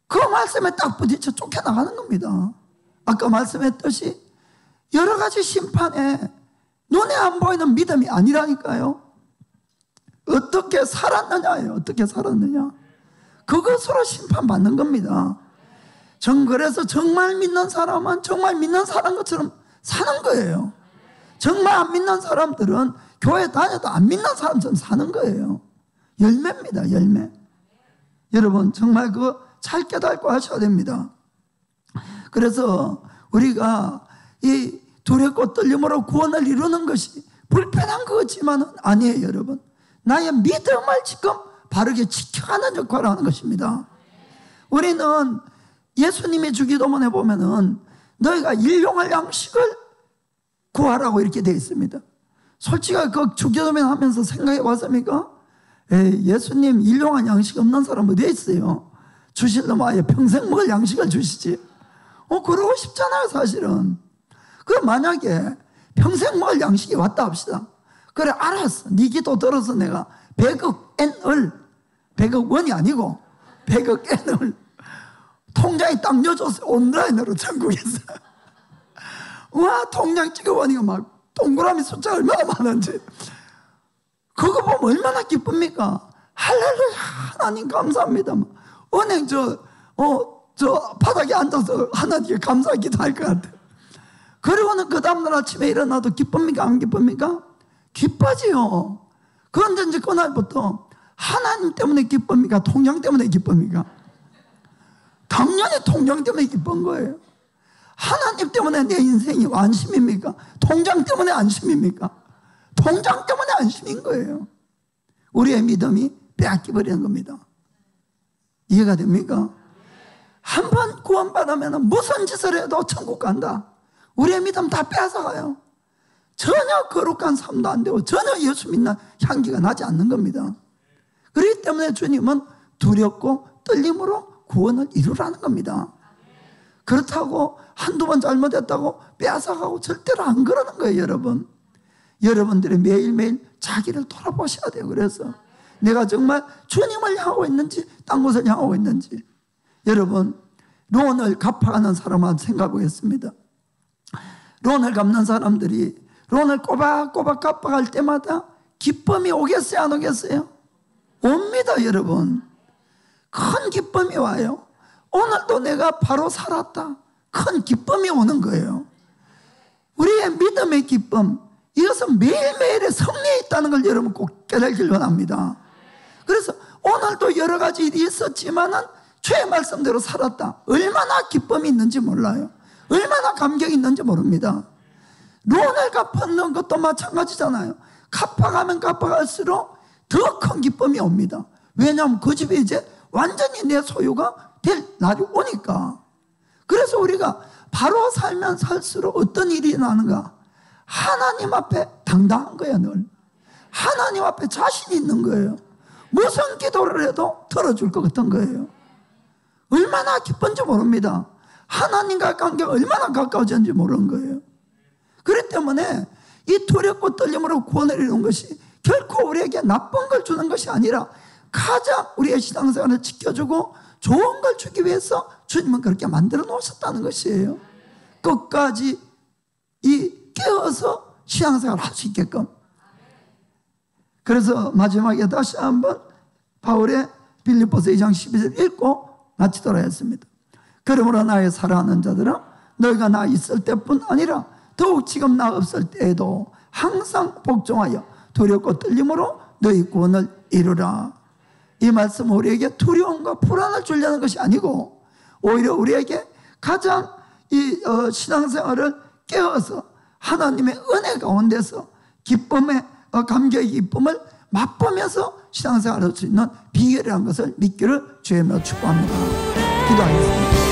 Speaker 2: 그 말씀에 딱 부딪혀 쫓겨나가는 겁니다. 아까 말씀했듯이 여러 가지 심판에 눈에 안 보이는 믿음이 아니라니까요. 어떻게 살았느냐예요. 어떻게 살았느냐. 그것으로 심판받는 겁니다. 그래서 정말 믿는 사람은 정말 믿는 사람 것처럼 사는 거예요. 정말 안 믿는 사람들은 교회 다녀도 안 믿는 사람처럼 사는 거예요. 열매입니다. 열매. 여러분, 정말 그거 잘 깨닫고 하셔야 됩니다. 그래서 우리가 이 두렵고 떨림으로 구원을 이루는 것이 불편한 것 같지만은 아니에요. 여러분, 나의 믿음을 지금 바르게 지켜가는 역할을 하는 것입니다. 우리는 예수님이 주기도문에 보면은 너희가 일용할 양식을 구하라고 이렇게 되어 있습니다. 솔직히 그 주기도문 하면서 생각해 봤습니까? 예수님 일용할 양식 없는 사람 어디에 있어요? 주시려면 아예 평생 먹을 양식을 주시지. 그러고 싶잖아요, 사실은. 그럼 만약에 평생 먹을 양식이 왔다 합시다. 그래 알았어. 네 기도 들어서 내가 100억 N을 100억 원이 아니고 100억 N을 통장에 딱 넣어줬어요. 온라인으로 전국에서. 와 통장 찍어보니까 막 동그라미 숫자 얼마나 많은지 그거 보면 얼마나 기쁩니까? 할렐루야 하나님 감사합니다. 은행 저 바닥에 앉아서 하나님께 감사 기도할 것 같아요. 그리고는 그 다음날 아침에 일어나도 기쁩니까? 안 기쁩니까? 기뻐지요. 그런데 이제 그날부터 하나님 때문에 기쁩니까? 통장 때문에 기쁩니까? 당연히 통장 때문에 기쁜 거예요. 하나님 때문에 내 인생이 안심입니까? 통장 때문에 안심입니까? 통장 때문에 안심인 거예요. 우리의 믿음이 빼앗겨버리는 겁니다. 이해가 됩니까? 한 번 구원받으면 무슨 짓을 해도 천국 간다. 우리의 믿음 다 빼앗아가요. 전혀 거룩한 삶도 안 되고 전혀 예수 믿는 향기가 나지 않는 겁니다. 그렇기 때문에 주님은 두렵고 떨림으로 구원을 이루라는 겁니다. 그렇다고 한두 번 잘못했다고 빼앗아가고 절대로 안 그러는 거예요. 여러분, 여러분들이 매일매일 자기를 돌아보셔야 돼요. 그래서 내가 정말 주님을 향하고 있는지 딴 곳을 향하고 있는지. 여러분, 론을 갚아가는 사람한테 생각하겠습니다. 론을 갚는 사람들이 론을 꼬박꼬박 갚아갈 때마다 기쁨이 오겠어요? 안 오겠어요? 옵니다. 여러분, 큰 기쁨이 와요. 오늘도 내가 바로 살았다. 큰 기쁨이 오는 거예요. 우리의 믿음의 기쁨, 이것은 매일매일의 승리에 있다는 걸 여러분 꼭 깨달길 원합니다. 그래서 오늘도 여러 가지 일이 있었지만은 주의 말씀대로 살았다. 얼마나 기쁨이 있는지 몰라요. 얼마나 감격이 있는지 모릅니다. 론을 갚는 것도 마찬가지잖아요. 갚아가면 갚아갈수록 더 큰 기쁨이 옵니다. 왜냐하면 그 집이 이제 완전히 내 소유가 될 날이 오니까. 그래서 우리가 바로 살면 살수록 어떤 일이 일어나는가? 하나님 앞에 당당한 거예요. 늘 하나님 앞에 자신 있는 거예요. 무슨 기도를 해도 들어줄 것 같은 거예요. 얼마나 기쁜지 모릅니다. 하나님과 관계가 얼마나 가까워졌는지 모르는 거예요. 그렇기 때문에 이 두렵고 떨림으로 구원을 이루는 것이 결코 우리에게 나쁜 걸 주는 것이 아니라 가장 우리의 신앙생활을 지켜주고 좋은 걸 주기 위해서 주님은 그렇게 만들어 놓으셨다는 것이에요. 끝까지 깨어서 신앙생활을 할 수 있게끔. 그래서 마지막에 다시 한번 바울의 빌립보서 2장 12절 읽고 마치도록 했습니다. 그러므로 나의 사랑하는 자들아, 너희가 나 있을 때뿐 아니라 더욱 지금 나 없을 때에도 항상 복종하여 두렵고 떨림으로 너희 구원을 이루라. 이 말씀은 우리에게 두려움과 불안을 주려는 것이 아니고 오히려 우리에게 가장 이 신앙생활을 깨어서 하나님의 은혜 가운데서 기쁨의 감격의 기쁨을 맛보면서 신앙생활을 할 수 있는 비결이라는 것을 믿기를 주의며 축복합니다. 기도하겠습니다.